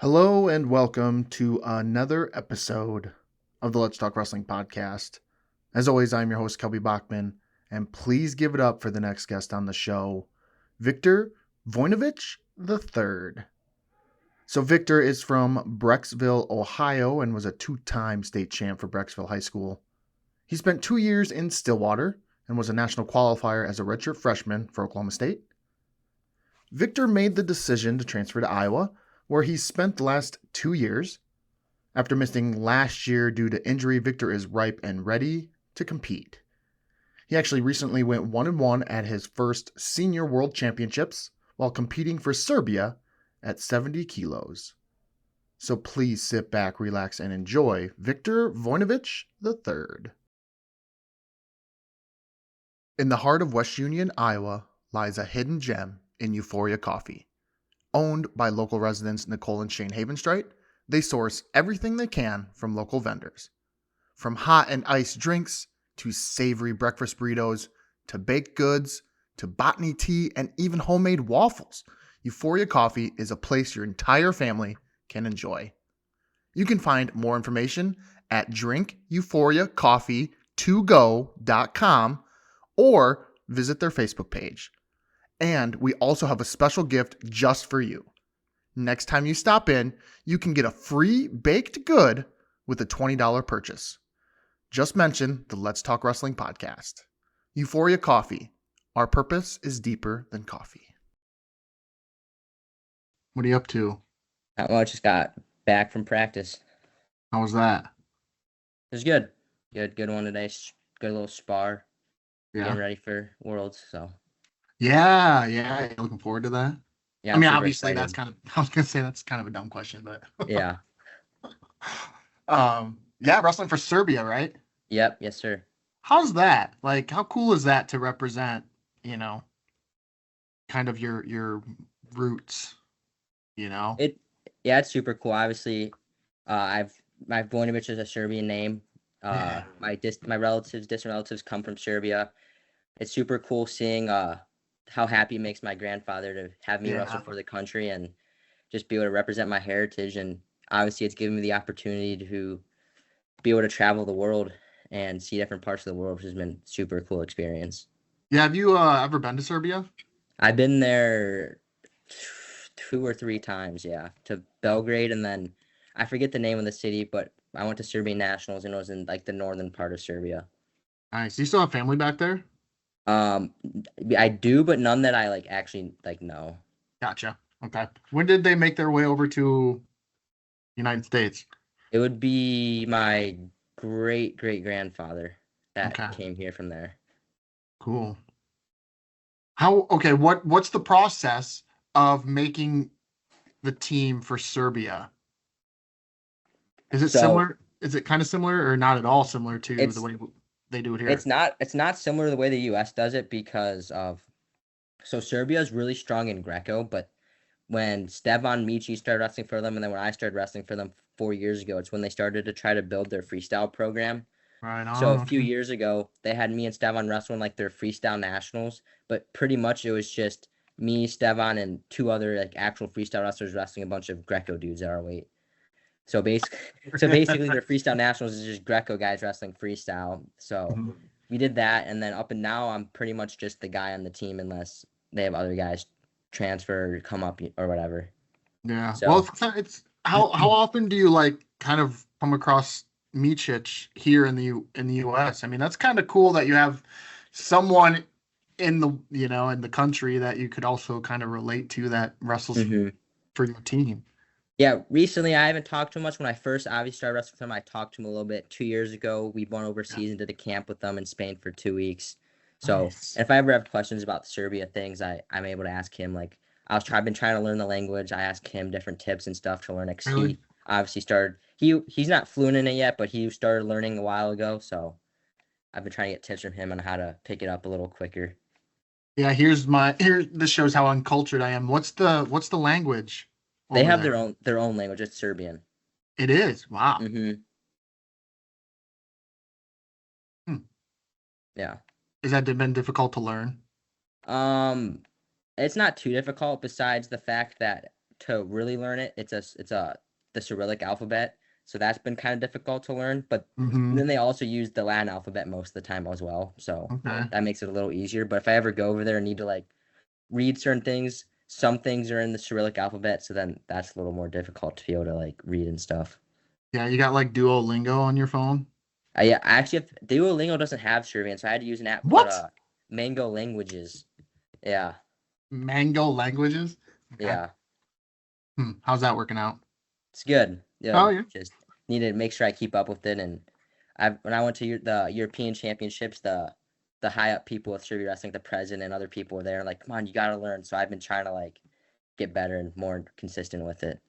Hello and welcome to another episode of the Let's Talk Wrestling podcast. As always, I'm your host, Kelby Bachman, and please give it up for the next guest on the show, Victor Voinovich III. So Victor is from Brecksville, Ohio, and was a two-time state champ for Brecksville High School. He spent 2 years in Stillwater and was a national qualifier as a redshirt freshman for Oklahoma State. Victor made the decision to transfer to Iowa, where he spent the last 2 years. After missing last year due to injury, Victor is ripe and ready to compete. He actually recently went 1-1 at his first senior world championships while competing for Serbia at 70 kilos. So please sit back, relax, and enjoy Victor Voinovich III. In the heart of West Union, Iowa, lies a hidden gem in Euphoria Coffee. Owned by local residents Nicole and Shane Havenstreit, they source everything they can from local vendors. From hot and iced drinks, to savory breakfast burritos, to baked goods, to botany tea, and even homemade waffles, Euphoria Coffee is a place your entire family can enjoy. You can find more information at drinkeuphoriacoffee2go.com or visit their Facebook page. And we also have a special gift just for you. Next time you stop in, you can get a free baked good with a $20 purchase. Just mention the Let's Talk Wrestling podcast. Euphoria Coffee. Our purpose is deeper than coffee. What are you up to? Not much. Just got back from practice. How was that? It was good. Good one today. Good little spar. Yeah. Getting ready for Worlds. So. Yeah. Looking forward to that. Yeah. I mean, obviously, excited. I was gonna say that's kind of a dumb question, but yeah. Yeah, wrestling for Serbia, right? Yep. Yes, sir. How's that? Like, how cool is that to represent, kind of your roots, It's super cool. Obviously, my Voinovich is a Serbian name. My distant relatives come from Serbia. It's super cool seeing how happy it makes my grandfather to have me wrestle for the country and just be able to represent my heritage. And obviously, it's given me the opportunity to be able to travel the world and see different parts of the world, which has been a super cool experience. Yeah, have you ever been to Serbia? I've been there 2 or 3 times, to Belgrade, and then I forget the name of the city, but I went to Serbian Nationals, and it was in like the northern part of Serbia. Nice. You still have family back there? I do, but none that I actually know. Gotcha. Okay. When did they make their way over to United States? It would be my great grandfather that came here from there. Cool. What's the process of making the team for Serbia? Is it similar? Is it kind of similar or not at all similar to the way they do it here? It's not similar to the way the US does it because Serbia is really strong in Greco, but when Stevan Mici started wrestling for them, and then when I started wrestling for them 4 years ago, it's when they started to try to build their freestyle program. Right on. So a few years ago, they had me and Stevan wrestling their freestyle nationals, but pretty much it was just me, Stevan, and 2 other actual freestyle wrestlers wrestling a bunch of Greco dudes at our weight. So basically, their freestyle nationals is just Greco guys wrestling freestyle. So we did that, and then up and now I'm pretty much just the guy on the team unless they have other guys transfer, come up, or whatever. Yeah. So, well, it's how often do you kind of come across Micic here in the U.S.? I mean, that's kind of cool that you have someone in the in the country that you could also kind of relate to that wrestles for your team. Yeah, recently I haven't talked to him much. When I first obviously started wrestling with him, I talked to him a little bit 2 years ago. We went overseas and did a camp with them in Spain for 2 weeks. So, nice. And if I ever have questions about the Serbia things, I'm able to ask him. I've been trying to learn the language. I ask him different tips and stuff to learn it. Really? He obviously started. He's not fluent in it yet, but he started learning a while ago. So, I've been trying to get tips from him on how to pick it up a little quicker. Yeah, this shows how uncultured I am. What's the language? They have their own language. It's Serbian. It is. Wow. Yeah. Has that been difficult to learn? It's not too difficult besides the fact that to really learn it, it's the Cyrillic alphabet. So that's been kind of difficult to learn. But Mm-hmm. then they also use the Latin alphabet most of the time as well. So Okay. that makes it a little easier. But if I ever go over there and need to like read certain things, some things are in the Cyrillic alphabet. So then that's a little more difficult to be able to like read and stuff. Yeah, you got like Duolingo on your phone? Yeah, I actually have, Duolingo doesn't have Serbian, so I had to use an app called What? Mango Languages. Yeah, Mango languages? Okay. yeah. How's that working out? It's good. Oh Good. yeah. Just need to make sure I keep up with it. And when I went to the European Championships, the high up people with Serbia wrestling, the president and other people were there, like, come on, you got to learn. So I've been trying to like get better and more consistent with it.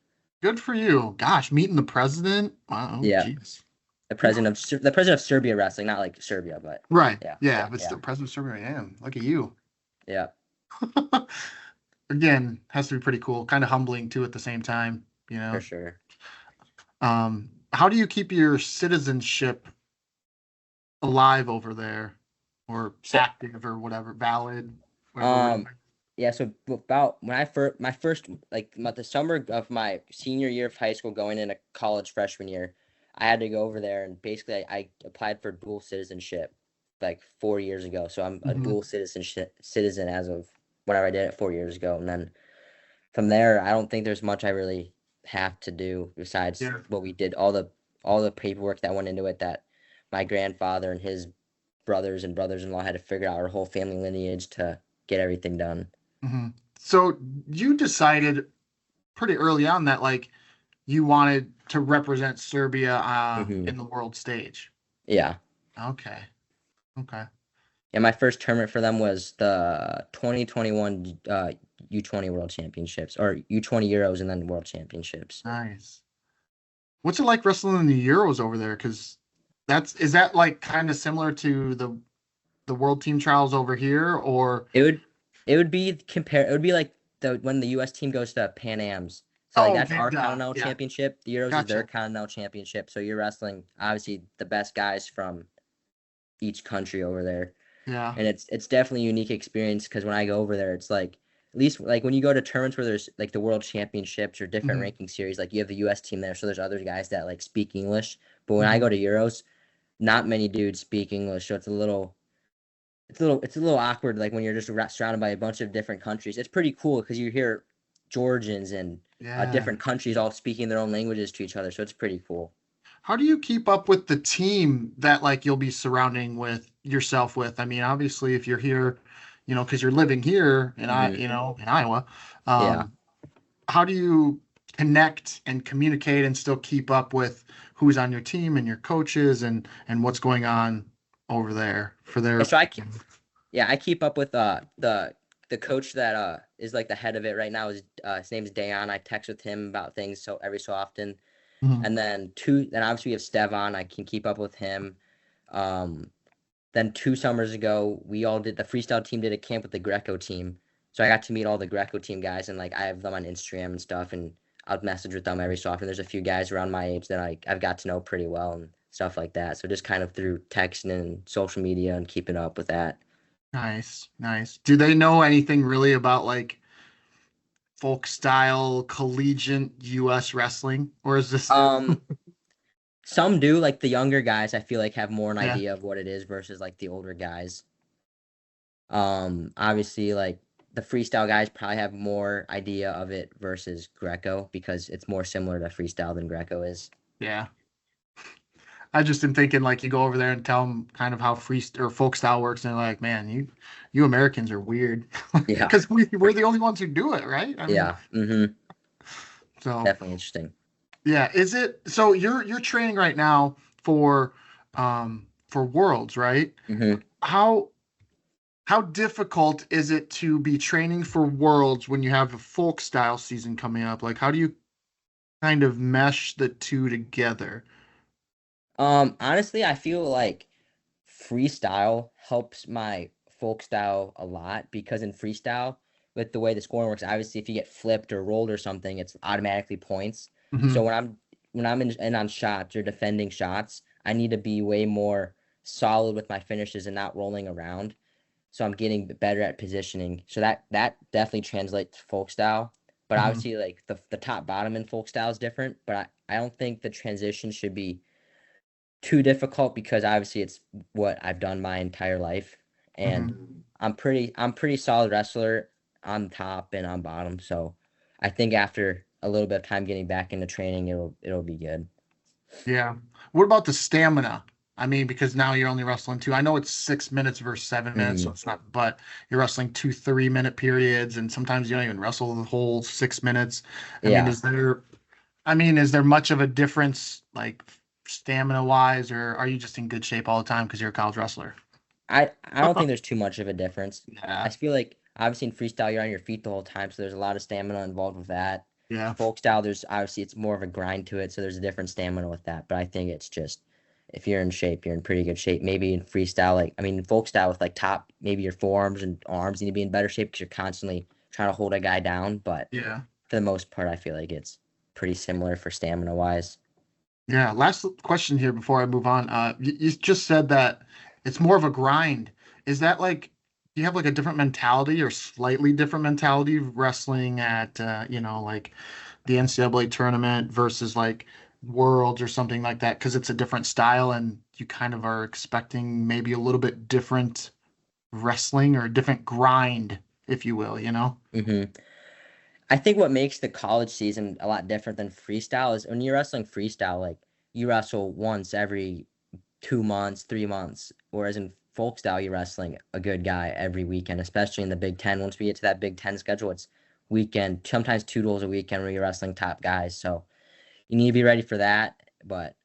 Good for you. Gosh, meeting the president. Wow, Yeah, jeez. the president of Serbia wrestling, not like Serbia, but Right. yeah, Yeah, but yeah, still president of Serbia I am. Look at you. yeah, Again, has to be pretty cool. Kind of humbling too at the same time, you for know. sure. How do you keep your citizenship alive over there? Or So active or whatever, valid, whatever word. Yeah, so about when I first my first like the summer of my senior year of high school going into college freshman year, I had to go over there and basically I applied for dual citizenship like 4 years ago. So I'm a Mm-hmm. dual citizen as of whenever I did it 4 years ago. And then from there, I don't think there's much I really have to do besides Yeah. what we did, all the paperwork that went into it that my grandfather and his brothers and brothers-in-law had to figure out our whole family lineage to get everything done. Mm-hmm. So you decided pretty early on that like you wanted to represent Serbia Hmm. in the world stage. Yeah. Okay. Okay. And my first tournament for them was the 2021 U20 World Championships or U20 Euros and then World Championships. Nice. What's it like wrestling in the Euros over there? Because is that like kind of similar to the World Team Trials over here, or It would it would be like the when the US team goes to Pan Am's. So like oh, that's our Continental yeah, Championship. The Euros is their gotcha. Continental Championship. So you're wrestling obviously the best guys from each country over there. Yeah. And it's definitely a unique experience because when I go over there, it's like at least like when you go to tournaments where there's like the World Championships or different Hmm. ranking series, like you have the U.S. team there, so there's other guys that like speak English. But when I Hmm. go to Euros, not many dudes speak English, so it's a little awkward. Like when you're just surrounded by a bunch of different countries, it's pretty cool because you hear Georgians and Yeah. different countries all speaking their own languages to each other, so it's pretty cool. How do you keep up with the team that like you'll be surrounding with yourself with? I mean, obviously, if you're here, because you're living here Hmm. in Iowa, Yeah. um, how do you connect and communicate and still keep up with who's on your team and your coaches and what's going on over there for Yeah, their. so I keep up with the coach that is like the head of it right now is his name is Dayon. I text with him about things so every so often. Mhm. And then obviously we have Stevan. I can keep up with him. Um then 2 summers ago we all did the freestyle team did a camp with the Greco team. So I got to meet all the Greco team guys and like I have them on Instagram and stuff and I'll message with them every so often. There's a few guys around my age that I've got to know pretty well and stuff like that. So just kind of through texting and social media and keeping up with that. Nice, nice. Do they know anything really about like folk style collegiate US wrestling, or is this? Um, some do, like the younger guys, I feel like have more an Yeah. idea of what it is versus like the older guys. Obviously, like the freestyle guys probably have more idea of it versus Greco because it's more similar to freestyle than Greco is. Yeah. I just am thinking like you go over there and tell them kind of how free or folk style works, and they're like, "Man, you Americans are weird," Yeah, because for we're the sure. only ones who do it, right? I mean, Yeah, mm-hmm. so Definitely interesting. yeah. Is it so? You're training right now for Worlds, right? Mm-hmm. How how difficult is it to be training for Worlds when you have a folk style season coming up? Like, how do you kind of mesh the two together? Honestly, I feel like freestyle helps my folk style a lot because in freestyle, with the way the scoring works, obviously if you get flipped or rolled or something, it's automatically points. Hmm. So when I'm in on shots or defending shots, I need to be way more solid with my finishes and not rolling around. So I'm getting better at positioning. So that definitely translates to folk style. But Hmm. obviously, like the top bottom in folk style is different. But I don't think the transition should be too difficult because obviously it's what I've done my entire life, and Hmm. I'm pretty solid wrestler on top and on bottom. So I think after a little bit of time getting back into training, it'll be good. Yeah. What about the stamina? I mean, because now you're only wrestling two. I know it's 6 minutes versus 7 minutes, so Hmm. it's not, but you're wrestling two 3-minute periods, and sometimes you don't even wrestle the whole 6 minutes. I mean, Yeah. is there much of a difference, like stamina wise, or are you just in good shape all the time because you're a college wrestler? I don't think there's too much of a difference. I Yeah. feel like obviously in freestyle you're on your feet the whole time, so there's a lot of stamina involved with that. Yeah. Folk style, there's obviously it's more of a grind to it, so there's a different stamina with that. But I think it's just if you're in shape, you're in pretty good shape. Maybe in freestyle, like I mean, in folk style with like top, maybe your forearms and arms need to be in better shape because you're constantly trying to hold a guy down. But Yeah. for the most part, I feel like it's pretty similar for stamina wise. Yeah, last question here before I move on. You just said that it's more of a grind. Is that like, do you have like a different mentality or slightly different mentality wrestling at, like the NCAA tournament versus like Worlds or something like that? Because it's a different style and you kind of are expecting maybe a little bit different wrestling or a different grind, if you will, you know? Hmm. I think what makes the college season a lot different than freestyle is when you're wrestling freestyle, like you wrestle once every 2 months, 3 months, whereas in folk style, you're wrestling a good guy every weekend, especially in the Big Ten. Once we get to that Big Ten schedule, it's weekend, sometimes 2 duels a weekend where you're wrestling top guys. So you need to be ready for that. But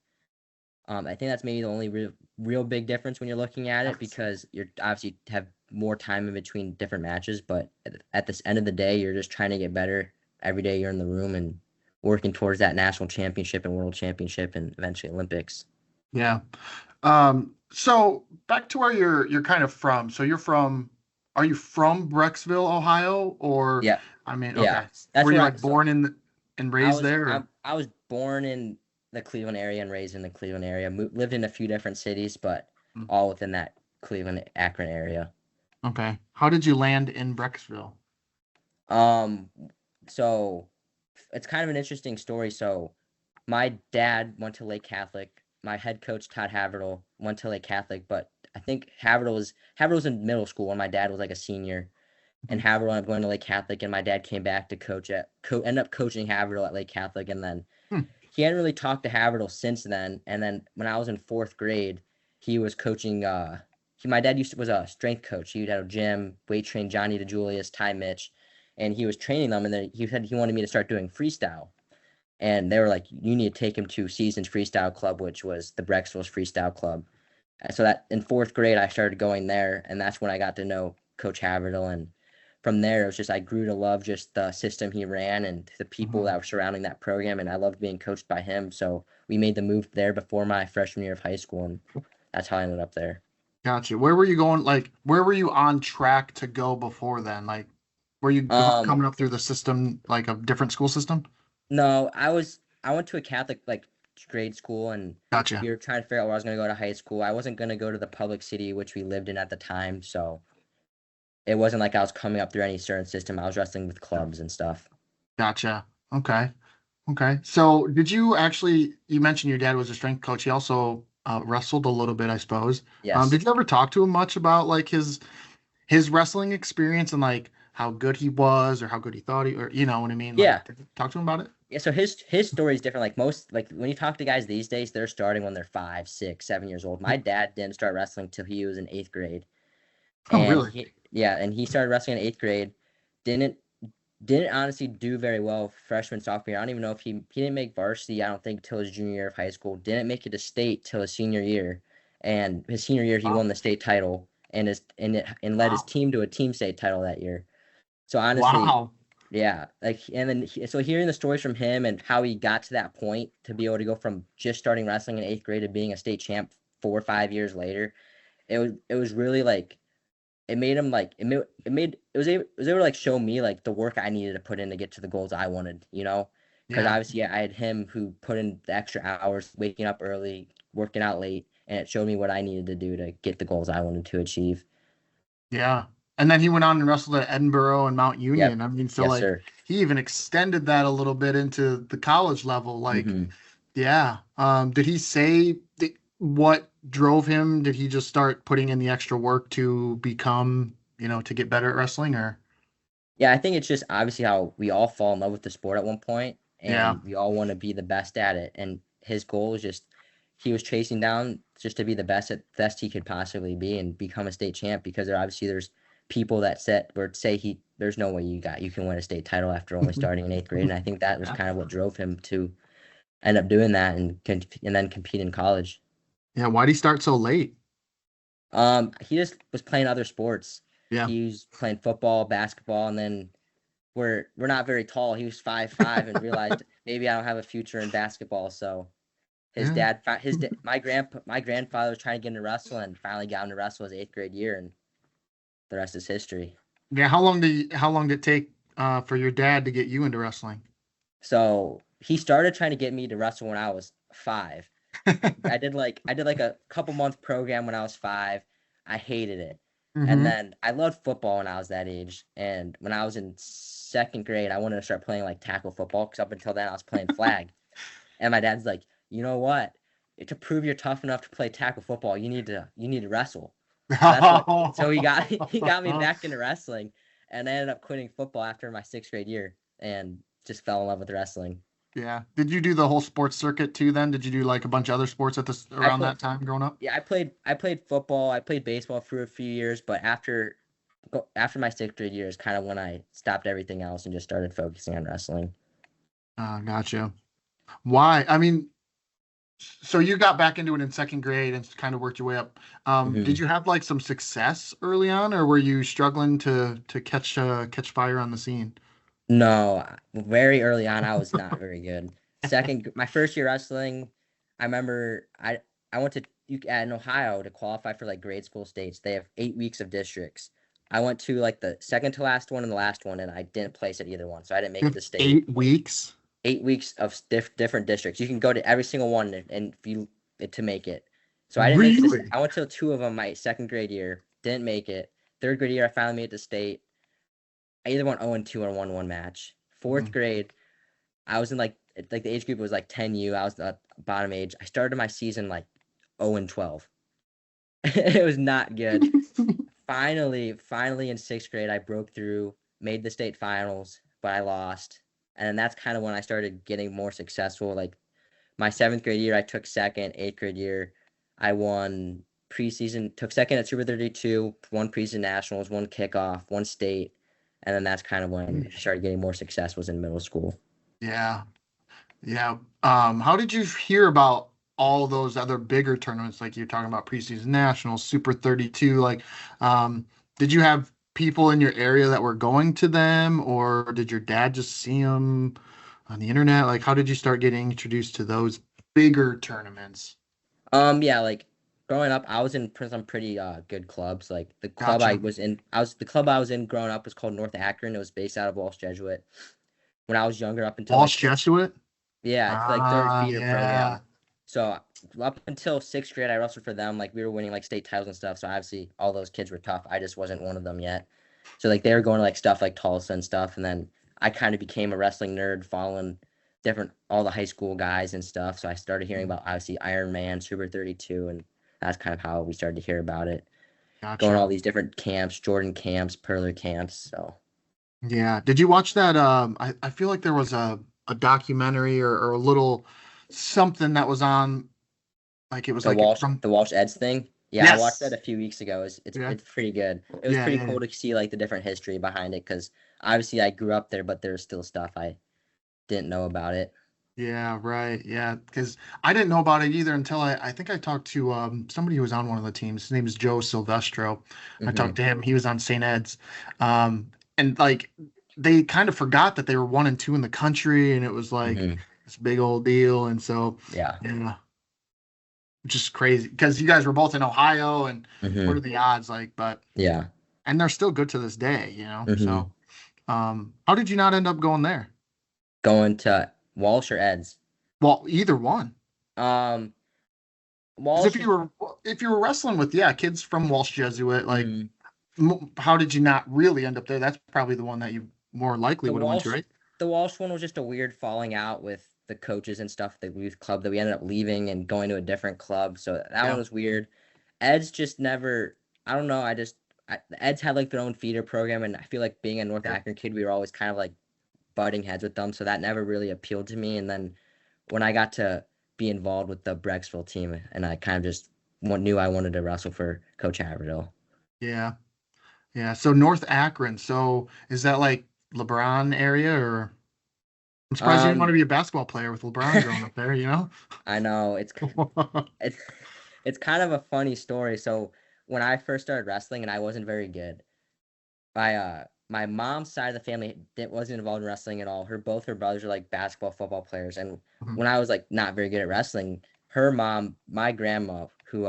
I think that's maybe the only real big difference when you're looking at it because you're obviously have more time in between different matches. But at this end of the day, you're just trying to get better every day you're in the room and working towards that national championship and world championship and eventually Olympics. Yeah. So back to where you're kind of from. So are you from Brecksville, Ohio, or Yeah, I mean, yeah, okay, that's were you where I like so born and I raised was there? I Or? I was born in the Cleveland area and raised in the Cleveland area. Lived in a few different cities, but Mm. all within that Cleveland Akron area. Okay, how did you land in Brecksville? Um, so it's kind of an interesting story. So my dad went to Lake Catholic. My head coach Todd Havertl went to Lake Catholic, but I think Havertl was in middle school when my dad was like a senior, and Mhm. Havertl ended up going to Lake Catholic, and my dad came back to ended up coaching Havertl at Lake Catholic, and then Hmm. he hadn't really talked to Havertl since then. And then when I was in fourth grade, he was coaching. My dad was a strength coach. He would have a gym, weight train Johnny DeJulius, Ty Mitch, and he was training them. And then he said he wanted me to start doing freestyle. And they were like, "You need to take him to Seasons Freestyle Club, which was the Brecksville's Freestyle Club." And so that in fourth grade, I started going there, and that's when I got to know Coach Havertl. And from there, it was just I grew to love just the system he ran and the people Mhm. that were surrounding that program, and I loved being coached by him. So we made the move there before my freshman year of high school, and that's how I ended up there. Gotcha. Where were you going? Like, where were you on track to go before then? Like, were you Um, coming up through the system, like a different school system? no, I went to a Catholic like grade school, and Gotcha. we were trying to figure out where I was going to go to high school. I wasn't going to go to the public city which we lived in at the time, so it wasn't like I was coming up through any certain system. I was wrestling with clubs and stuff. Gotcha. Okay. Okay. So, you mentioned your dad was a strength coach. He also wrestled a little bit, I suppose. Yes. Did you ever talk to him much about like his wrestling experience and like how good he was or how good he thought or you know what I mean? Yeah. Like, did you talk to him about it? Yeah, so his story is different. Like most, like when you talk to guys these days, they're starting when they're 5, 6, 7 years old. My dad didn't start wrestling till he was in eighth grade, Oh, and really? he started wrestling in eighth grade. Didn't didn't honestly do very well freshman sophomore year. I don't even know if he didn't make varsity. I don't think till his junior year of high school. Didn't make it to state till his senior year, and his senior year he Wow. won the state title and led his Wow. team to a team state title that year. So honestly, Wow. yeah, like and then so hearing the stories from him and how he got to that point to be able to go from just starting wrestling in eighth grade to being a state champ 4 or 5 years later, it was really like it made him like it was able to like show me like the work I needed to put in to get to the goals I wanted, because Yeah. obviously I had him who put in the extra hours, waking up early, working out late, and it showed me what I needed to do to get the goals I wanted to achieve. Yeah. And then he went on and wrestled at Edinburgh and Mount Yep, Union. I mean, so yes like sir. he even extended that a little bit into the college level. Like, Hmm. yeah. Did he say what drove him? Did he just start putting in the extra work to become, to get better at wrestling, or? Yeah, I think it's just obviously how we all fall in love with the sport at one point, Yeah. and we all want to be the best at it. And his goal was just he was chasing down just to be the best he could possibly be and become a state champ. Because there's people that say there's no way you can win a state title after only starting in eighth grade. And I think that was Yeah. kind of what drove him to end up doing that and then compete in college. Yeah. Why'd he start so late? He just was playing other sports. Yeah. He was playing football, basketball, and then we're not very tall. He was 5'5" and realized maybe I don't have a future in basketball. So Yeah. my grandfather was trying to get into wrestling and finally got him to wrestle his eighth grade year, and the rest is history. Yeah. How long did it take for your dad to get you into wrestling? So he started trying to get me to wrestle when I was 5. I did like a couple month program when I was 5. I hated it. And Hmm. then I loved football when I was that age. And when I was in second grade, I wanted to start playing like tackle football because up until then I was playing flag. And my dad's like, you know what? To prove you're tough enough to play tackle football, you need to wrestle. So that's what. So he got he got me back into wrestling, and I ended up quitting football after my sixth grade year, and just fell in love with wrestling. Yeah. Did you do the whole sports circuit too then? Did you do like a bunch of other sports at this I around played that time growing up? Yeah, I played football, I played baseball for a few years, but after my sixth grade year is kind of when I stopped everything else and just started focusing on wrestling. Gotcha. Why? I mean, so you got back into it in second grade and kind of worked your way up. Did Hmm. you have like some success early on, or were you struggling to catch fire on the scene? No, very early on, I was not very good. My first year wrestling, I remember I went to in Ohio to qualify for like grade school states. They have 8 weeks of districts. I went to like the second to last one and the last one, and I didn't place at either one, so I didn't make You it have to state. 8 weeks. 8 weeks of different districts. You can go to every single one and if you to make it. So I didn't make it. Really? I went to two of them my second grade year. Didn't make it. Third grade year, I finally made it to state. I either went 0-2 or 1-1 match. Fourth Mhm. grade, I was in like the age group was like 10U. I was the bottom age. I started my season like 0-12. It was not good. Finally in sixth grade, I broke through, made the state finals, but I lost. And then that's kind of when I started getting more successful. Like my seventh grade year, I took second. Eighth grade year, I won preseason, took second at Super 32, won preseason nationals, won kickoff, won state. And then that's kind of when I started getting more success was in middle school. Yeah, yeah. How did you hear about all those other bigger tournaments like you're talking about preseason nationals, Super 32? Like, did you have people in your area that were going to them, or did your dad just see them on the internet? Like, how did you start getting introduced to those bigger tournaments? Yeah, like growing up, I was in some pretty good clubs. Like Gotcha. the club I was in growing up was called North Akron. It was based out of Walsh Jesuit. When I was younger, up until like Walsh sixth. Jesuit? Yeah, it's like third feeder Yeah. program. So up until sixth grade, I wrestled for them. Like we were winning like state titles and stuff. So obviously all those kids were tough. I just wasn't one of them yet. So like they were going to like stuff like Tulsa and stuff, and then I kind of became a wrestling nerd, following different all the high school guys and stuff. So I started hearing about obviously Iron Man, Super 32, and that's kind of how we started to hear about it. Going to all Gotcha. these different camps, Jordan camps, Perler camps. So Yeah. Did you watch that? I feel like there was a documentary or a little something that was on, like it was the like Walsh from, the Walsh Eds thing. Yeah, I watched that yes. a few weeks ago. It's Yeah. it's pretty good. It was Yeah. pretty Yeah. cool to see like the different history behind it because obviously I grew up there, but there's still stuff I didn't know about it. Yeah, right. Yeah, because I didn't know about it either until I think I talked to somebody who was on one of the teams. His name is Joe Silvestro. I talked Hmm. to him. He was on St. Ed's. And like they kind of forgot that they were 1 and 2 in the country, and it was like Hmm. this big old deal. And so, Yeah. yeah, just crazy because you guys were both in Ohio, and what are Hmm. the odds like? But Yeah. and they're still good to this day. Hmm. So, how did you not end up going there? Going to Walsh or Eds. Well, either one. Um, Because Walsh is. if you were wrestling with, yeah, kids from Walsh Jesuit, like Mm, how did you not really end up there? That's probably the one that you more likely the would have went to, Walsh right? the Walsh one was just a weird falling out with the coaches and stuff, the youth club that we ended up leaving and going to a different club. So that one Yeah. was weird. Ed's just never, I don't know. The Eds had like their own feeder program, and I feel like being a North Yeah. Akron kid, we were always kind of like butting heads with them. So that never really appealed to me. And then when I got to be involved with the Brecksville team, and I kind of just knew I wanted to wrestle for Coach Haverhill. Yeah. Yeah. So North Akron. So is that like LeBron area or? I'm surprised you didn't want to Um, be a basketball player with LeBron growing up there, you know? I know it's it's kind of a funny story. So when I first started wrestling and I wasn't very good, my mom's side of the family wasn't involved in wrestling at all. Both her brothers are like basketball, football players, and Mhm. when I was like not very good at wrestling, her mom, my grandma, who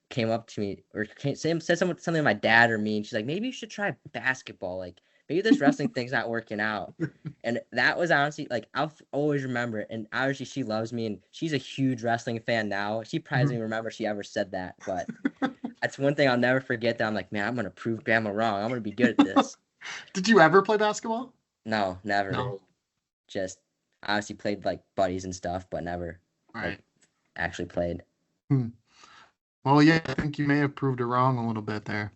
came up to me or said something to my dad or me, and she's like, maybe you should try basketball. Like maybe this wrestling thing's not working out. And that was honestly like I'll always remember it. And obviously she loves me and she's a huge wrestling fan now. She probably doesn't Mhm. even remember she ever said that, but that's one thing I'll never forget. That I'm like, man, I'm gonna prove grandma wrong. I'm gonna be good at this. Did you ever play basketball? No, never. No. Just obviously played like buddies and stuff, but never All like right. actually played. Hmm. Well, yeah, I think you may have proved it wrong a little bit there.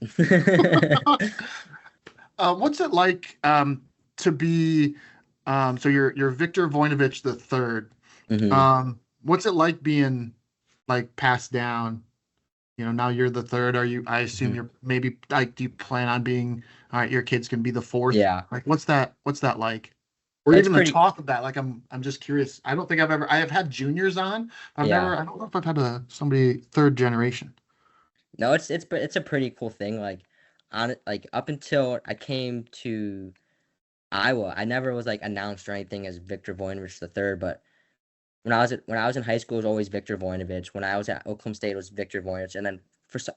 What's it like to be so you're Victor Voinovich the third. hmm What's it like being like passed down? You know, now you're the third. I assume hmm you're maybe like do you plan on being all right, your kid's gonna be the fourth? Yeah, Like what's that like? Or it's even the pretty. talk of that. Like I'm just curious. I don't think I have had juniors on. Yeah, I don't know if I've had somebody third generation. no, it's a pretty cool thing. Like on like up until I came to Iowa, I never was like announced or anything as Victor Voinovich the third, but when I was in high school, it was always Victor Voinovich. When I was at Oklahoma State, it was Victor Voinovich. And then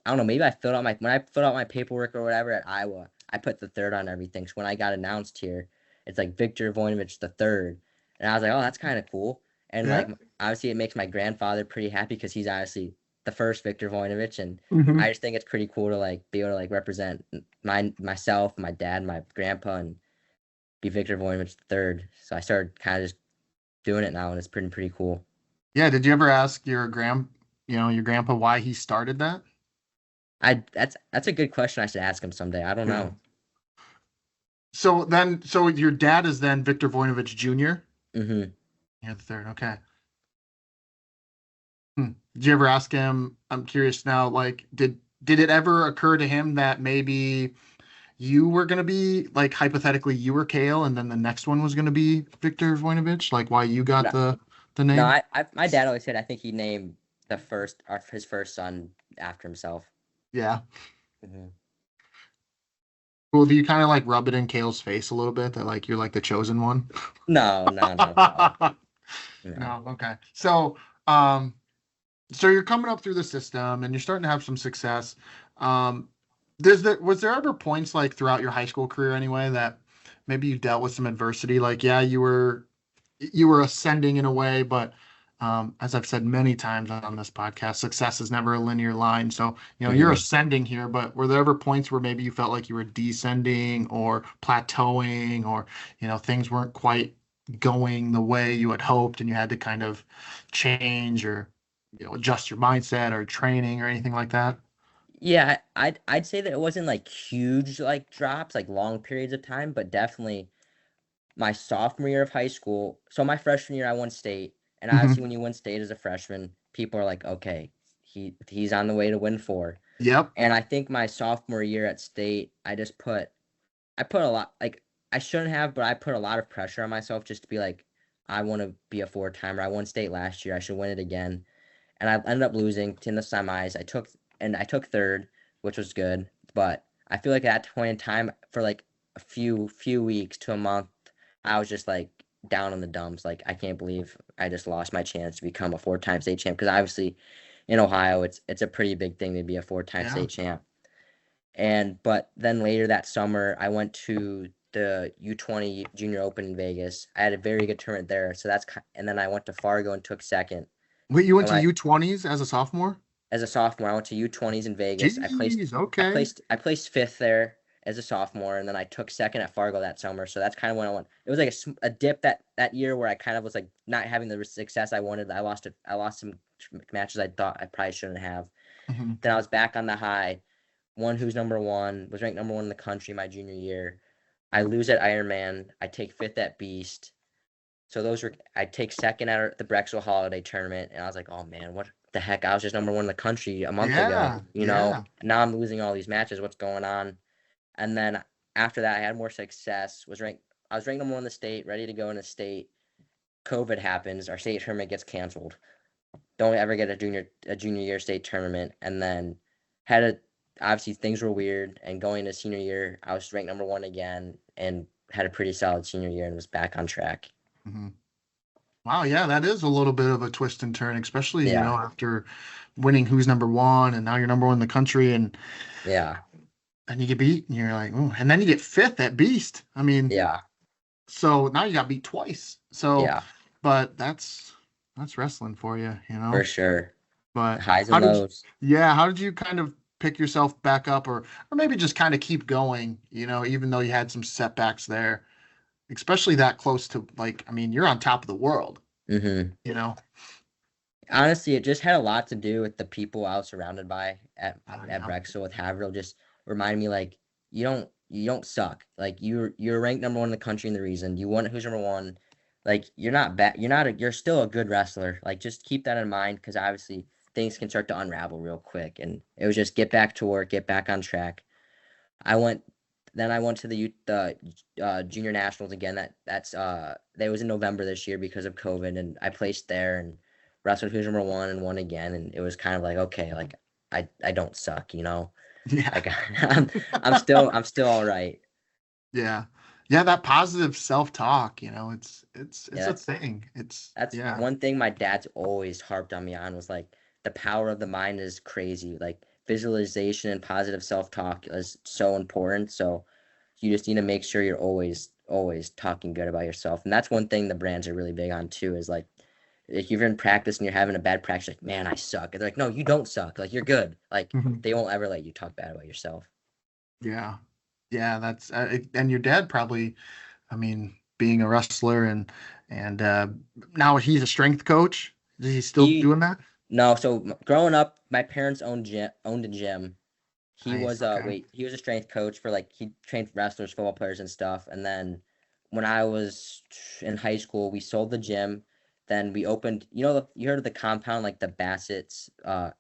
I don't know, maybe I filled out my when I filled out my paperwork or whatever at Iowa, I put the third on everything. So when I got announced here, it's like Victor Voinovich the third, and I was like, oh, that's kind of cool. And Yeah. like obviously, it makes my grandfather pretty happy because he's obviously the first Victor Voinovich, and Hmm. I just think it's pretty cool to like be able to like represent myself, my dad, my grandpa, and be Victor Voinovich the third. So I started kind of just doing it now, and it's pretty cool. Yeah. Did you ever ask your grandpa why he started that? That's a good question. I should ask him someday. I don't Yeah. know. So your dad is then Victor Voinovich Jr. hmm Yeah, the third. Okay. Hmm. Did you ever ask him? I'm curious now. Like, did it ever occur to him that maybe you were gonna be like hypothetically you were Kale, and then the next one was gonna be Victor Voinovich? Like, why you got No, the no. name? My dad always said I think he named his first son after himself. Yeah. hmm Well, do you kind of like rub it in Kale's face a little bit that like you're like the chosen one? No, no, not at all. No. No. Okay. Um, so you're coming up through the system and you're starting to have some success. Um, was there ever points like throughout your high school career anyway that maybe you dealt with some adversity? Like, yeah, you were ascending in a way, but as I've said many times on this podcast, success is never a linear line. So, you're hmm ascending here, but were there ever points where maybe you felt like you were descending or plateauing or, things weren't quite going the way you had hoped and you had to kind of change or, adjust your mindset or training or anything like that? Yeah, I'd say that it wasn't like huge like drops, like long periods of time, but definitely my sophomore year of high school. So my freshman year, I won state, and obviously Hmm. when you win state as a freshman, people are like, okay, he's on the way to win four. Yep. And I think my sophomore year at state, I put a lot like I shouldn't have, but I put a lot of pressure on myself just to be like, I want to be a four timer. I won state last year. I should win it again. And I ended up losing in the semis. I took third, which was good. But I feel like at that point in time, for like a few weeks to a month, I was just like down in the dumps. Like I can't believe I just lost my chance to become a four-time state champ. Because obviously in Ohio, it's a pretty big thing to be a four-time Yeah. state champ. And but then later that summer, I went to the U20 Junior Open in Vegas. I had a very good tournament there. And then I went to Fargo and took second. Wait, you went And to I U20s as a sophomore? as a sophomore, I went to U20s in Vegas. Jeez, I okay. placed fifth there, as a sophomore, and then I took second at Fargo that summer. So that's kind of when I went. It was like a dip that year where I kind of was like not having the success I wanted. I lost some matches I thought I probably shouldn't have. Hmm. Then I was back on the high. Won who's number one. Was ranked number one in the country my junior year. I lose at Ironman. I take fifth at Beast. So I take second at the Brecksville Holiday Tournament, and I was like, oh man, what the heck? I was just number one in the country a month ago, Yeah, yeah. Now I'm losing all these matches. What's going on? And then after that, I had more success. I was ranked number one in the state, ready to go in the state. COVID happens. Our state tournament gets canceled. Don't ever get a junior year state tournament, and then obviously things were weird. And going to senior year, I was ranked number one again, and had a pretty solid senior year, and was back on track. Hmm. Wow, yeah, that is a little bit of a twist and turn, especially, Yeah, after winning who's number one and now you're number one in the country and yeah, you get beat and you're like, oh, and then you get fifth at Beast. I mean, yeah, so now you got beat twice. So, yeah, but that's wrestling for you, for sure. But Highs and lows. how did you kind of pick yourself back up or maybe just kind of keep going, even though you had some setbacks there, especially that close to like, I mean, you're on top of the world, Mm-hmm. you know? Honestly, it just had a lot to do with the people I was surrounded by Oh, at yeah. Brecksville with Haverhill. Just reminded me like you don't suck. Like you're ranked number one in the country in the reason. You won who's number one. Like you're not bad. You're still a good wrestler. Like just keep that in mind because obviously things can start to unravel real quick. And it was just get back to work, get back on track. I went I went to the junior nationals again. That was in November this year because of COVID, and I placed there and wrestled who's number one and won again. And it was kind of like okay, like I don't suck, Yeah. like I'm still all right. Yeah. Yeah, that positive self-talk, it's Yeah, a thing. It's that's yeah. one thing my dad's always harped on me on was like the power of the mind is crazy. Like visualization and positive self-talk is so important. So you just need to make sure you're always talking good about yourself. And that's one thing the brands are really big on too, is like if you're in practice and you're having a bad practice, like, man, I suck. And they're like, no, you don't suck. Like you're good. Like Mhm. they won't ever let you talk bad about yourself. Yeah. Yeah, that's and your dad probably, I mean, being a wrestler and now he's a strength coach. Is he still He doing that? no, so growing up, my parents owned a gym. Nice. Okay. He was a strength coach for like he trained wrestlers, football players and stuff. And then when I was in high school, we sold the gym. Then we opened, you heard of the compound, like the Bassett's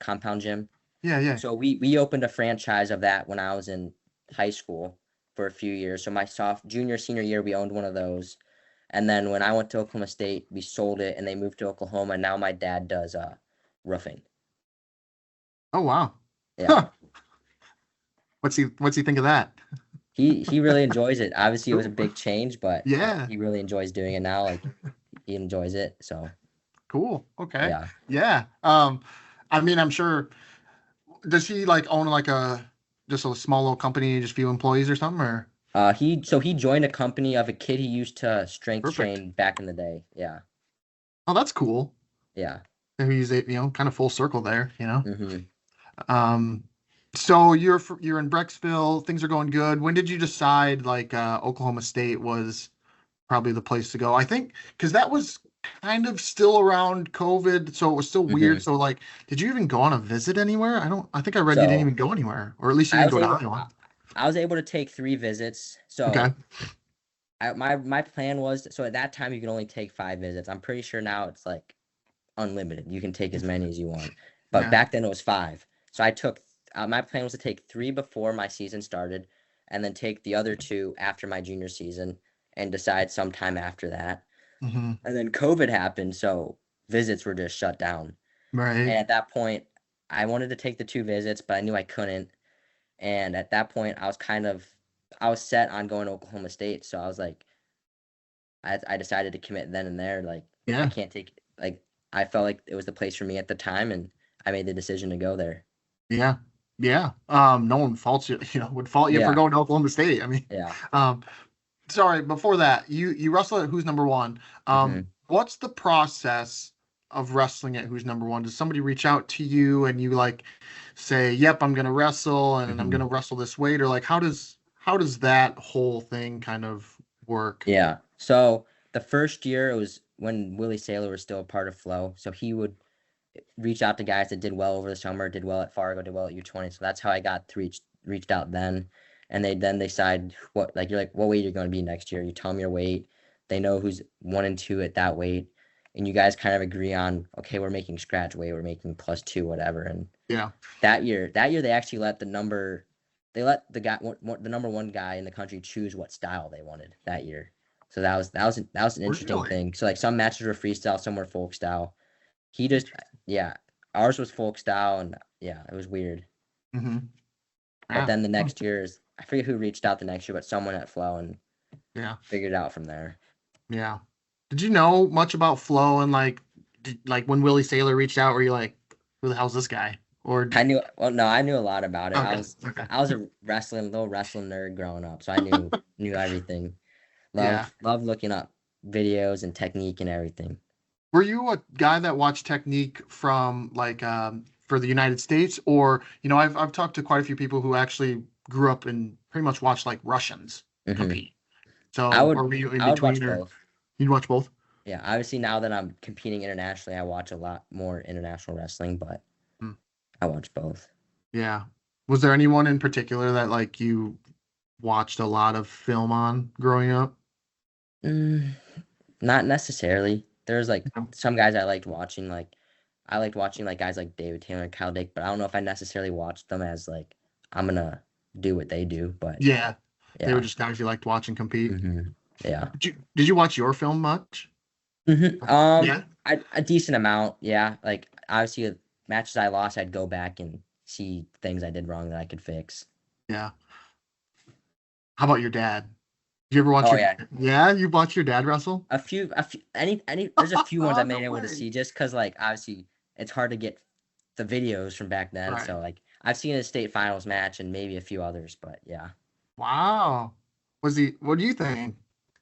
compound gym. Yeah, yeah. So we opened a franchise of that when I was in high school for a few years. So my junior senior year, we owned one of those. And then when I went to Oklahoma State, we sold it and they moved to Oklahoma. And now my dad does roofing. Oh, wow. Yeah. Huh. What's he think of that? He really enjoys it. Obviously, it was a Cool. big change, but Yeah. he really enjoys doing it now. Like he enjoys it. So Cool. Okay. yeah. Yeah. I mean, I'm sure, does he like own like just a small little company, just few employees or something, or? He joined a company of a kid he used to strength Perfect. train back in the day. Yeah. Oh, that's cool. Yeah. And he's kind of full circle there. Mm-hmm. Um, so you're in Brecksville, things are going good. When did you decide like Oklahoma State was probably the place to go? I think because that was kind of still around COVID, so it was still weird. Mm-hmm. So like, did you even go on a visit anywhere? I think I read you didn't So even go anywhere, or at least you I didn't was go to able Iowa. I was able to take 3 visits. Okay. So my plan was so at that time you can only take 5 visits. I'm pretty sure now it's like unlimited. You can take as many as you want. But Yeah. back then it was 5. So I took my plan was to take 3 before my season started and then take the other 2 after my junior season and decide sometime after that. Hmm. And then COVID happened, so visits were just shut down. And Right. at that point, I wanted to take the 2 visits, but I knew I couldn't. And at that point, I was set on going to Oklahoma State. So I was like, I decided to commit then and there. Like I Yeah. can't take like I felt like it was the place for me at the time, and I made the decision to go there. Yeah. Yeah. No one faults you, would fault you for Yeah, going to Oklahoma State. I mean, yeah. um, sorry, before that, you wrestle at who's number one. Hmm. What's the process of wrestling at who's number one? Does somebody reach out to you and you like say, "Yep, I'm gonna wrestle and I'm Hmm. gonna wrestle this weight," or like how does that whole thing kind of work? Yeah. So the first year it was when Willie Saylor was still a part of Flow. So he would reach out to guys that did well over the summer, did well at Fargo, did well at U20. So that's how I got reached out then. And they then decide what, like, you're like, what weight you're going to be next year. You tell them your weight. They know who's 1 and 2 at that weight. And you guys kind of agree on, okay, we're making scratch weight, we're making +2, whatever. And Yeah. that year they actually let the guy, the number one guy in the country, choose what style they wanted that year. So that was an interesting Really? thing. So like some matches were freestyle, some were folk style. He just, yeah, ours was folk style, and yeah, it was weird. Mm-hmm. But Yeah. then the next year's, I forget who reached out the next year, but someone at Flow, and Yeah. figured it out from there. Yeah. Did you know much about Flo and like when Willie Saylor reached out, were you like, who the hell's this guy? Or Well, no, I knew a lot about it. I okay, was okay. I was a little wrestling nerd growing up, so I knew everything. Yeah. Love looking up videos and technique and everything. Were you a guy that watched technique from like for the United States, or I've talked to quite a few people who actually grew up and pretty much watched like Russians hmm compete. So, I would or were you in I would watch between, or both. you'd watch both? Yeah, obviously now that I'm competing internationally, I watch a lot more international wrestling, but Hmm. I watch both. Yeah. Was there anyone in particular that like you watched a lot of film on growing up? Mm, Not necessarily. There's like No. some guys I liked watching, like I liked watching like guys like David Taylor and Kyle Dick, but I don't know if I necessarily watched them as like I'm gonna do what they do. But Yeah, they were yeah, just guys you liked watching compete. yeah. Did you watch your film much? hmm Yeah. a decent amount. Yeah, like obviously matches I lost, I'd go back and see things I did wrong that I could fix. Yeah. How about your dad? Did you ever watch Oh your? yeah, Yeah, you watched your dad wrestle? any. There's a few ones I've No been able to way. see just because like obviously it's hard to get the videos from back then. Right. So like I've seen a state finals match and maybe a few others, but yeah, Wow. Was he? What do you think?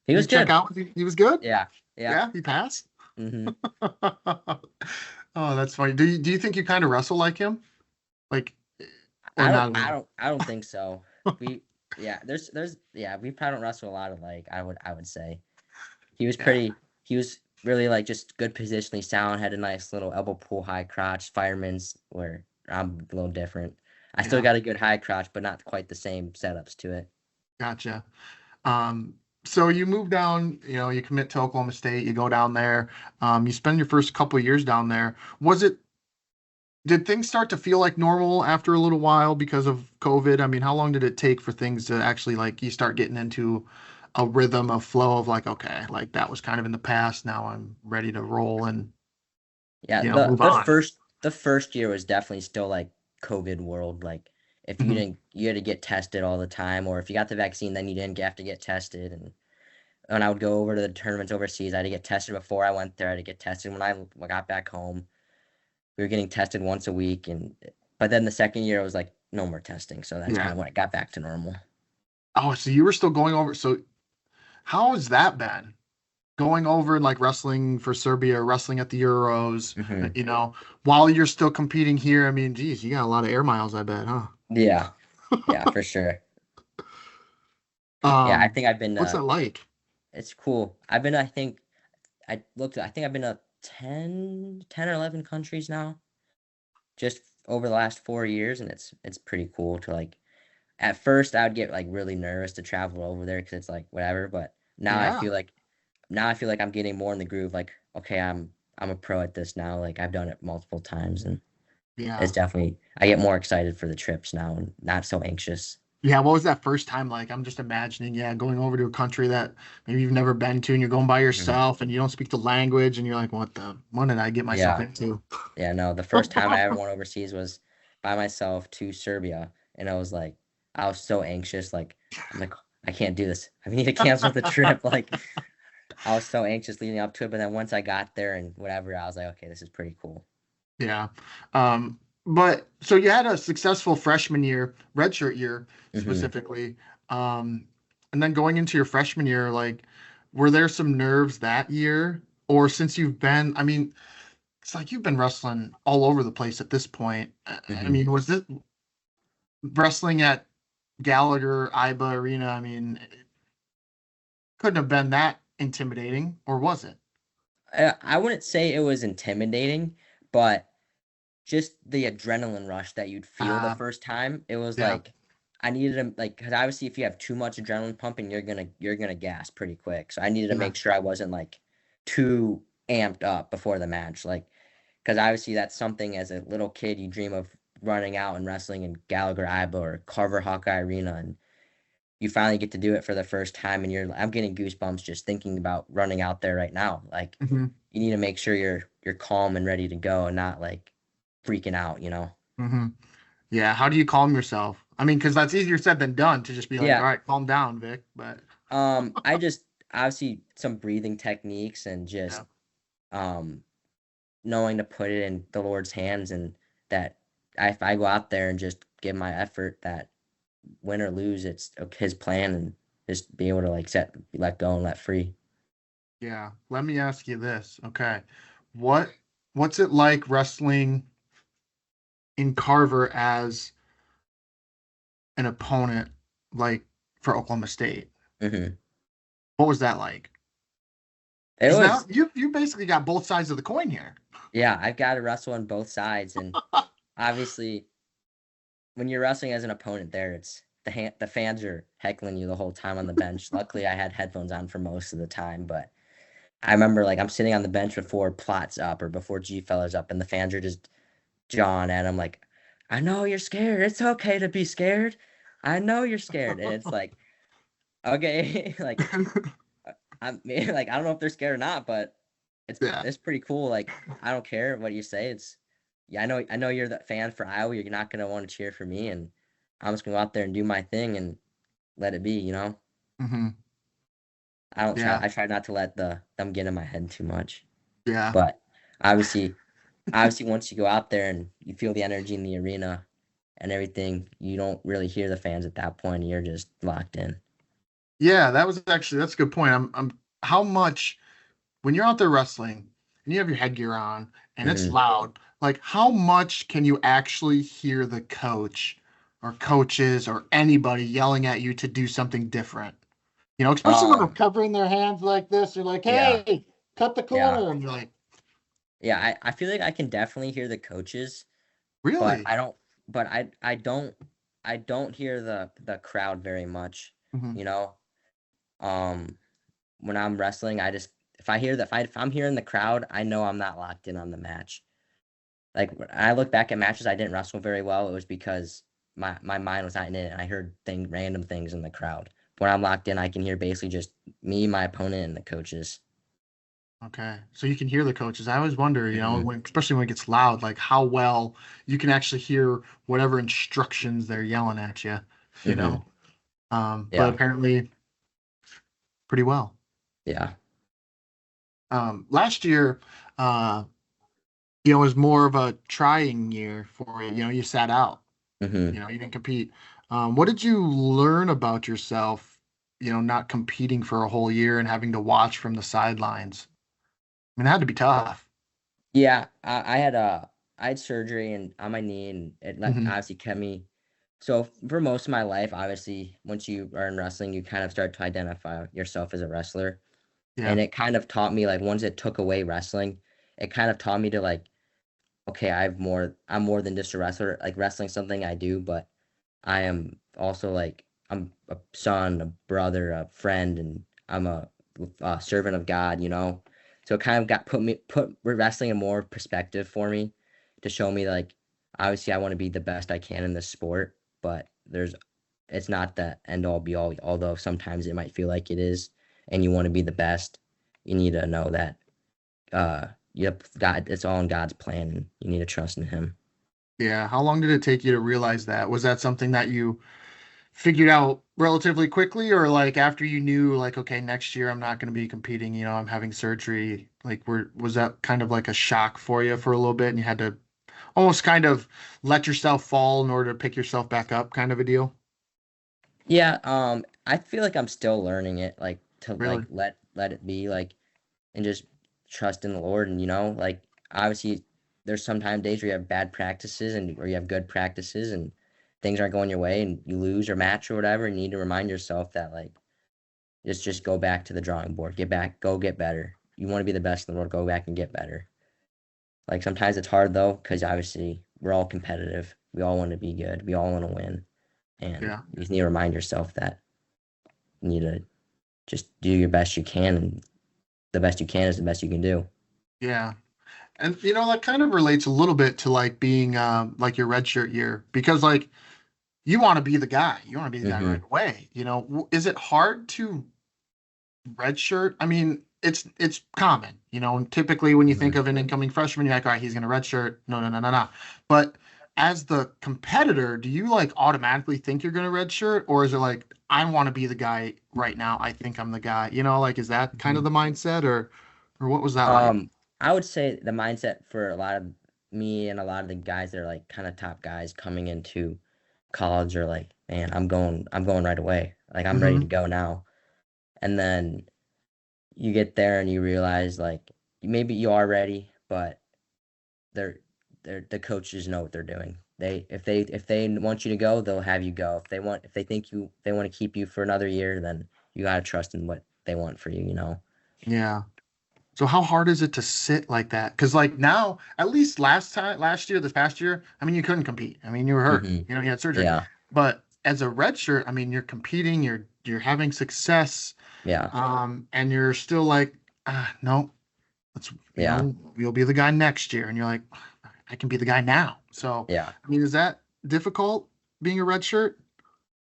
he Did was you check good. out? He was good. Yeah, yeah. Yeah, he passed. hmm Oh, that's funny. Do you think you kind of wrestle like him? Like, or not at all? I don't think so. We yeah, yeah, we probably don't wrestle a lot alike. I would say he was Yeah. pretty. He was really like just good positionally sound. Had a nice little elbow pull, high crotch. Fireman's where I'm a little different. I still Yeah. got a good high crotch, but not quite the same setups to it. Gotcha. Um, so you move down, you commit to Oklahoma State, you go down there, you spend your first couple of years down there. Did things start to feel like normal after a little while because of COVID? I mean, how long did it take for things to actually like you start getting into a rhythm, a flow of like, okay, like that was kind of in the past. Now I'm ready to roll and, Yeah, move on. the first year was definitely still like COVID world. Like if Mhm. you had to get tested all the time, or if you got the vaccine, then you didn't have to get tested. And when I would go over to the tournaments overseas, I had to get tested before I went there. I had to get tested when I got back home. We were getting tested once a week, and but then the second year it was like no more testing. So that's kind Yeah. of when it got back to normal. Oh, so you were still going over. So how has that been? Going over and like wrestling for Serbia, wrestling at the Euros, hmm while you're still competing here. I mean, geez, you got a lot of air miles, I bet, huh? Yeah, yeah, for sure. Yeah, I Um, think I've been. what's that like? It's cool. I've been. I think I've been to 10 or 11 countries now, just over the last 4 years, and it's pretty cool to like. At first, I would get like really nervous to travel over there because it's like whatever, but Yeah, now I feel like I'm getting more in the groove. Like, okay, I'm a pro at this now. Like I've done it multiple times, and it's yeah, definitely I get more excited for the trips now and not so anxious. yeah. What was that first time like? I'm just imagining, yeah, going over to a country that maybe you've never been to, and you're going by Mhm. yourself, and you don't speak the language, and you're like, what did I get myself Yeah, into? yeah. No, the first time I ever went overseas was by myself to Serbia, and I was like, I was so anxious. Like, I'm like, I can't do this. I need to cancel the trip. Like, I was so anxious leading up to it, but then once I got there and whatever, I was like, okay, this is pretty cool. Yeah. But so you had a successful freshman year, redshirt year hmm specifically. Um, and then going into your freshman year, like, were there some nerves that year? Or since you've been, I mean, it's like you've been wrestling all over the place at this point. I hmm mean, was it wrestling at Gallagher Iba Arena, I mean, it couldn't have been that intimidating, or was it? I wouldn't say it was intimidating, but just the adrenaline rush that you'd feel the Uh, first time, it was yeah. like I needed to like because obviously if you have too much adrenaline pumping, you're gonna gas pretty quick. So I needed to Yeah. make sure I wasn't like too amped up before the match, like because obviously that's something as a little kid you dream of running out and wrestling in Gallagher Iba or Carver Hawkeye Arena, and you finally get to do it for the first time, and I'm getting goosebumps just thinking about running out there right now. Like Hmm. you need to make sure you're calm and ready to go and not like freaking out, you know? Hmm. Yeah. How do you calm yourself? I mean, because that's easier said than done to just be like, Yeah. all right, calm down, Vic. But I just obviously some breathing techniques and just yeah. um knowing to put it in the Lord's hands and that if I go out there and just give my effort, that win or lose, it's his plan and just be able to like let go and let free. Yeah. Let me ask you this. Okay. What what's it like wrestling in Carver as an opponent, like for Oklahoma State? Hmm. What was that like? It Because now was, you basically got both sides of the coin here. yeah, I've got to wrestle on both sides. And obviously, when you're wrestling as an opponent there, it's the fans are heckling you the whole time on the bench. Luckily, I had headphones on for most of the time, but I remember like I'm sitting on the bench before Plot's up or before G Fella's up, and the fans are just jawing at him like, "I know you're scared. It's okay to be scared. I know you're scared." And it's like, okay, like I'm like I don't know if they're scared or not, but Yeah. it's pretty cool. Like I don't care what you say. It's yeah, I know you're the fan for Iowa. You're not gonna want to cheer for me, and I'm just gonna go out there and do my thing and let it be. You know, Hmm. I don't try. Yeah. I try not to let them get in my head too much. Yeah. But obviously, obviously, once you go out there and you feel the energy in the arena and everything, you don't really hear the fans at that point. You're just locked in. Yeah, that's a good point. I'm how much when you're out there wrestling and you have your headgear on and it's Hmm. loud, like how much can you actually hear the coach or coaches or anybody yelling at you to do something different? You know, especially when they're Um. covering their hands like this, they're like, Yeah. hey, cut the Yeah. corner. And you're like, Yeah. I feel like I can definitely hear the coaches, but really? I don't. But I don't. I don't hear the crowd very much. Hmm. You know. Um. When I'm wrestling, I just if I hear that if I'm hearing the crowd, I know I'm not locked in on the match. Like when I look back at matches I didn't wrestle very well, it was because my mind was not in it and I heard random things in the crowd. When I'm locked in, I can hear basically just me, my opponent, and the coaches. Okay. So you can hear the coaches. I always wonder, Hmm. especially when it gets loud, like how well you can actually hear whatever instructions they're yelling at you, you Hmm. know? But Yeah. apparently pretty well. Yeah. Last year, uh, was more of a trying year for you. You sat out, Hmm. you didn't compete. What did you learn about yourself, not competing for a whole year and having to watch from the sidelines? I mean, it had to be tough. Yeah. I had surgery and on my knee and it Hmm. obviously kept me. So for most of my life, obviously, once you are in wrestling, you kind of start to identify yourself as a wrestler. Yeah. And it kind of taught me like once it took away wrestling, it kind of taught me to like okay, I'm more than just a wrestler. Like wrestling's something I do, but I am also like I'm a son, a brother, a friend, and I'm a servant of God, you know. So it kind of put wrestling in more perspective for me to show me like obviously I want to be the best I can in this sport, but it's not the end all be all. Although sometimes it might feel like it is, and you want to be the best, you need to know that yep, God, it's all in God's plan, and you need to trust in Him. Yeah. How long did it take you to realize that? Was that something that you figured out relatively quickly, or like after you knew, like, okay, next year I'm not going to be competing, I'm having surgery, like, was that kind of like a shock for you for a little bit and you had to almost kind of let yourself fall in order to pick yourself back up, kind of a deal? Yeah, I feel like I'm still learning it, like to Really? like let it be, like, and just trust in the Lord, and like obviously there's sometimes days where you have bad practices and where you have good practices, and things aren't going your way and you lose or match or whatever, you need to remind yourself that like just go back to the drawing board, go get better. You want to be the best in the world, go back and get better. Like sometimes it's hard though, because obviously we're all competitive. We all want to be good. We all want to win. And Yeah. you just need to remind yourself that you need to just do your best you can, and the best you can is the best you can do. Yeah. And that kind of relates a little bit to like being like your redshirt year because like you want to be the guy. You want to be the guy Mm-hmm. right away. Is it hard to redshirt? I mean, it's common, and typically when you think Mm-hmm. of an incoming freshman, you're like, all right, he's gonna redshirt. No, no, no, no, no. But as the competitor, do you like automatically think you're gonna redshirt, or is it like I want to be the guy right now? I think I'm the guy. Like is that kind of Mm-hmm. the mindset, or what was that like? Um, I would say the mindset for a lot of me and a lot of the guys that are like kind of top guys coming into college are like, man, I'm going right away. Like I'm ready to Hmm. go now. And then you get there and you realize like maybe you are ready, but they're the coaches know what they're doing. If they want you to go, they'll have you go. If they think they want to keep you for another year, then you gotta trust in what they want for you, you know. Yeah. So how hard is it to sit like that? Because like now, at least last year, this past year, I mean, you couldn't compete. I mean, you were hurt. Hmm. You had surgery. Yeah, But as a redshirt, I mean, you're competing. You're having success. yeah, And you're still like, no, let's yeah, you'll be the guy next year, and you're like, I can be the guy now. So, yeah. I mean, is that difficult being a redshirt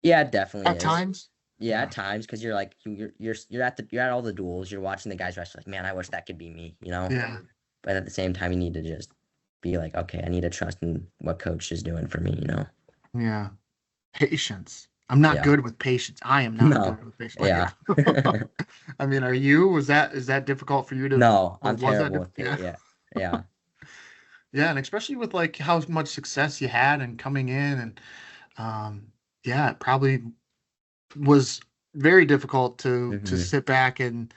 Yeah, it definitely at is. times? Yeah, at Yeah. times because you're like you're at all the duels. You're watching the guys wrestle. Like, man, I wish that could be me, you know. Yeah. But at the same time, you need to just be like, okay, I need to trust in what coach is doing for me, you know. Yeah. Patience. I'm not Yeah. good with patience. I am not No. good with patience. Like, Yeah. I mean, are you? Is that difficult for you to, No, or I'm was that terrible difficult? with Yeah. it. Yeah. Yeah. Yeah, and especially with like how much success you had and coming in, and um, yeah, it probably was very difficult to Hmm. sit back and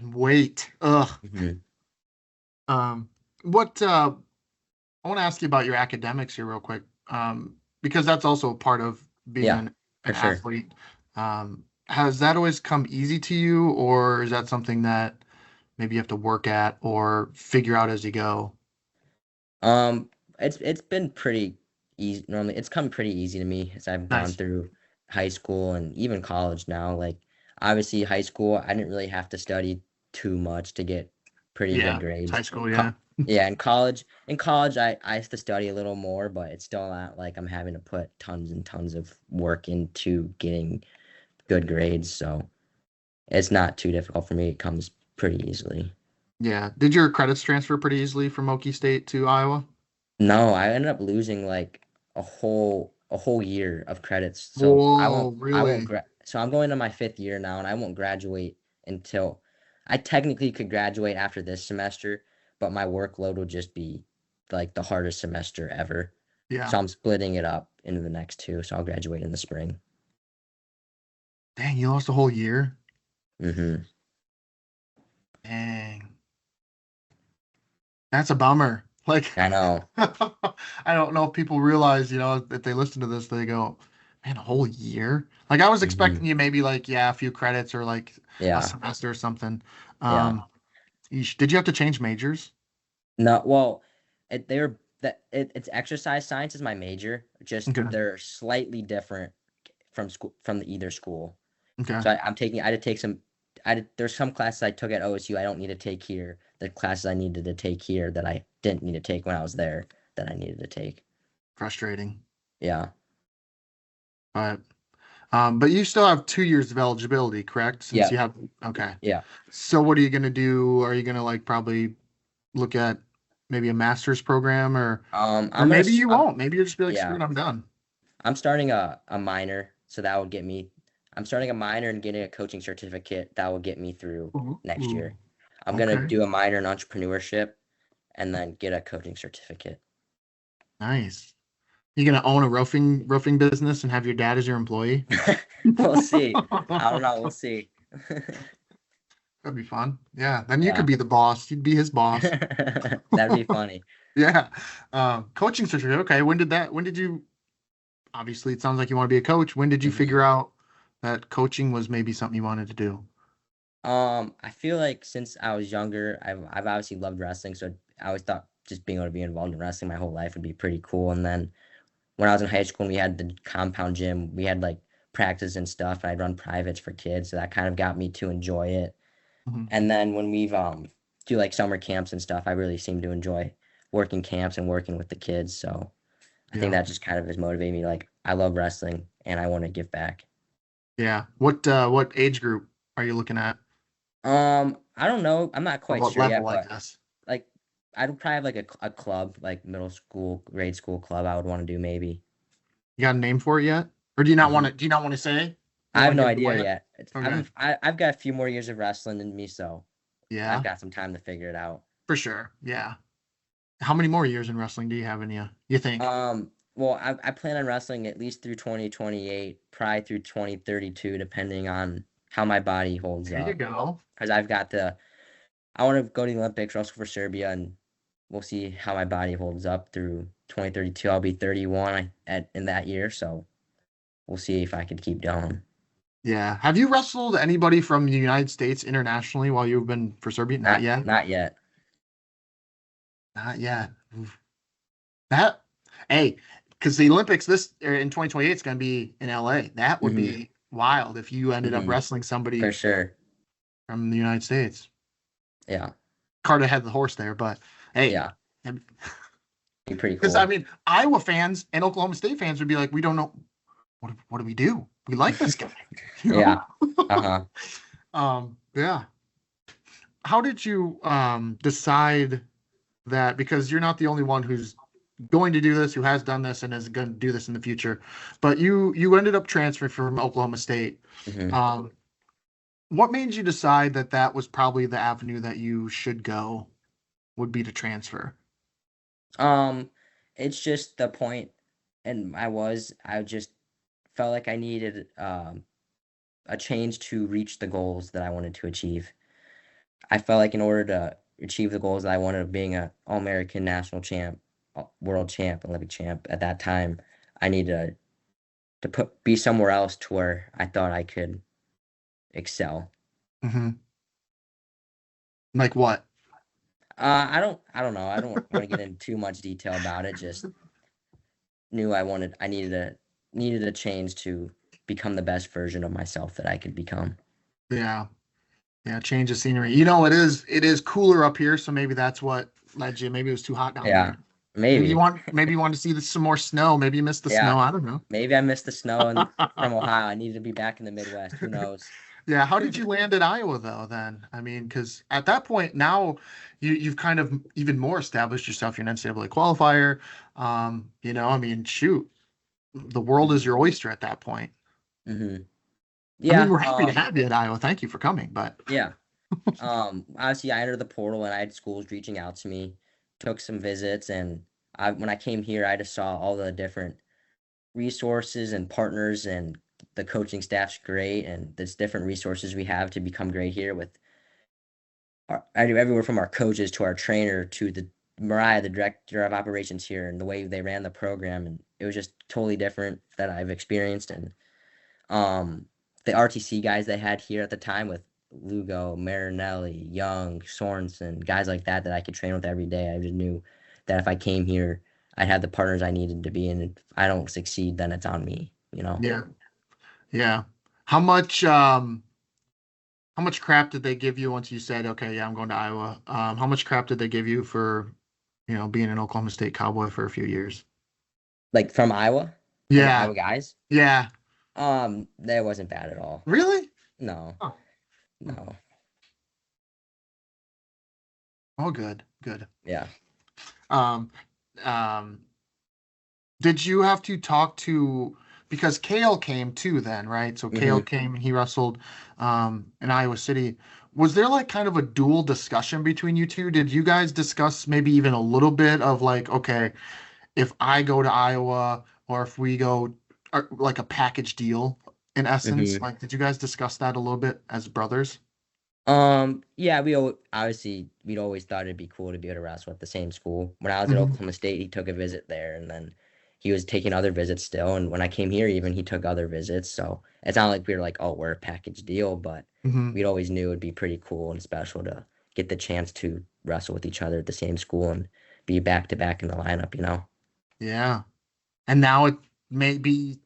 wait. Ugh. Hmm. Um, what I want to ask you about your academics here real quick, because that's also a part of being Yeah, an for sure. athlete. Has that always come easy to you, or is that something that maybe you have to work at or figure out as you go? Um, it's been pretty easy. Normally, it's come pretty easy to me as I've gone Nice. through high school and even college now. Like, obviously, high school, I didn't really have to study too much to get pretty good Yeah, it's high grades. school. Co Yeah, Yeah, in college, I have to study a little more, but it's still not like I'm having to put tons and tons of work into getting good grades. So it's not too difficult for me. It comes pretty easily. yeah. Did your credits transfer pretty easily from Okie State to Iowa? No, I ended up losing like a whole year of credits. So Whoa, I won't really? so I'm going to my fifth year now and I won't graduate until I technically could graduate after this semester, but my workload will just be like the hardest semester ever. Yeah. So I'm splitting it up into the next two, so I'll graduate in the spring. Dang, you lost a whole year. Hmm. Dang, that's a bummer. Like, I know. I don't know if people realize, if they listen to this, they go, man, a whole year? Like, I was Hmm. expecting you maybe like, yeah, a few credits or like a Yeah. semester or something. Yeah. Um, did you have to change majors? No, well, it's exercise science is my major. Just Okay. they're slightly different from either school. Okay. So I had to take some there's some classes I took at OSU I don't need to take here. The classes I needed to take here that I didn't need to take when I was there that I needed to take. Frustrating. Yeah. But you still have 2 years of eligibility, correct? Since Yeah. you have, okay. Yeah. So what are you gonna do? Are you gonna like probably look at maybe a master's program, or maybe you won't. Maybe you'll just be like, screw Yeah. it, I'm done. I'm starting a minor, so that will get me. I'm starting a minor and getting a coaching certificate that will get me through next Ooh, year. I'm gonna okay. do a minor in entrepreneurship and then get a coaching certificate. Nice. You gonna own a roofing business and have your dad as your employee? We'll see. I don't know. We'll see. That'd be fun. Yeah. Then you could Yeah. be the boss. You'd be his boss. That'd be funny. Yeah. Coaching certificate. Okay. When did you? obviously it sounds like you want to be a coach. When did you Mhm. figure out that coaching was maybe something you wanted to do? I feel like since I was younger, I've obviously loved wrestling, so I always thought just being able to be involved in wrestling my whole life would be pretty cool. And then when I was in high school and we had the compound gym, we had like practice and stuff, and I'd run privates for kids, so that kind of got me to enjoy it. Mhm. And then when we've do like summer camps and stuff, I really seem to enjoy working camps and working with the kids. So I think Yeah. that just kind of has motivated me. Like I love wrestling and I want to give back. Yeah. What age group are you looking at? I don't know. I'm not Or quite what sure yet, level, I but guess. like I'd probably have like a club, like middle school, grade school club. I would want to do maybe. You got a name for it yet? Or do you not want hmm to say? You I don't have want to no give it idea away? yet. Okay. I've got a few more years of wrestling in me, so I've Yeah, got some time to figure it out. for sure. Yeah. How many more years in wrestling do you have in you? You think? Well, I plan on wrestling at least through 2028, probably through 2032, depending on how my body holds There you up. go. Because I want to go to the Olympics, wrestle for Serbia, and we'll see how my body holds up through 2032. I'll be 31 in that year, so we'll see if I can keep going. Yeah. Have you wrestled anybody from the United States internationally while you've been for Serbia? Not yet. Not yet. Not yet. Oof. That, hey, because the Olympics in 2028 is going to be in LA. That would hmm be wild if you ended up hmm wrestling For somebody sure. from the United States. Yeah. Carter had the horse there, but hey, Yeah. Be pretty because I cool. mean, Iowa fans and Oklahoma State fans would be like, we don't know what do we do? We like this guy, you Yeah. know? Uh-huh. Yeah. How did you decide that? Because you're not the only one who's going to do this, who has done this, and is going to do this in the future. But you ended up transferring from Oklahoma State. hmm Um, what made you decide that that was probably the avenue that you should go? Would be to transfer. Um, it's just the point, and I just felt like I needed a change to reach the goals that I wanted to achieve. I felt like in order to achieve the goals that I wanted of being a All American national champ, world champ, Olympic champ at that time, I needed to be somewhere else to where I thought I could excel. Hmm. Like what? I don't know. I don't want to get into too much detail about it. Just knew I needed a change to become the best version of myself that I could become. Yeah. Yeah, change of scenery. You know, it is cooler up here, so maybe that's what led you. Maybe it was too hot down Yeah, there. maybe. Maybe you want to see some more snow. Maybe you missed the snow. Yeah, I don't know. maybe I missed the snow from Ohio. I needed to be back in the Midwest. Who knows? Yeah, how did you land at Iowa though then? I mean, because at that point now you've kind of even more established yourself. You're an NCAA qualifier. I mean, shoot, the world is your oyster at that point. hmm I mean, Yeah. we're happy to have you at Iowa. Thank you for coming, but Yeah. Obviously, I entered the portal and I had schools reaching out to me, took some visits, and when I came here, I just saw all the different resources and partners, and the coaching staff's great, and there's different resources we have to become great here with I do everywhere from our coaches to our trainer to the Mariah, the director of operations here, and the way they ran the program, and it was just totally different that I've experienced. And um, the RTC guys they had here at the time with Lugo, Marinelli, Young, Sorensen, guys like that I could train with every day. I just knew that if I came here, I'd have the partners I needed to be, and if I don't succeed, then it's on me, you know. yeah, yeah. How much um how much crap did they give you once you said, okay, yeah, I'm going to Iowa? How much crap did they give you for, being an Oklahoma State Cowboy for a few years? Like from Iowa, from the Yeah, Iowa guys, yeah. that wasn't bad at all. Really? No, Oh, hmm. no, Oh, good, good. yeah. Um, um, did you have to talk to because Kale came too then, right? So Kale hmm came and he wrestled in Iowa City. Was there like kind of a dual discussion between you two? Did you guys discuss maybe even a little bit of like, okay, if I go to Iowa or if we go like a package deal in essence? hmm Like, did you guys discuss that a little bit as brothers? Yeah, obviously we'd always thought it'd be cool to be able to wrestle at the same school. When I was at Hmm. Oklahoma State, he took a visit there, and then he was taking other visits still. And when I came here, even he took other visits. So it's not like we were like, oh, we're a package deal, but Hmm. we'd always knew it'd be pretty cool and special to get the chance to wrestle with each other at the same school and be back to back in the lineup, you know? Yeah. And now it may be,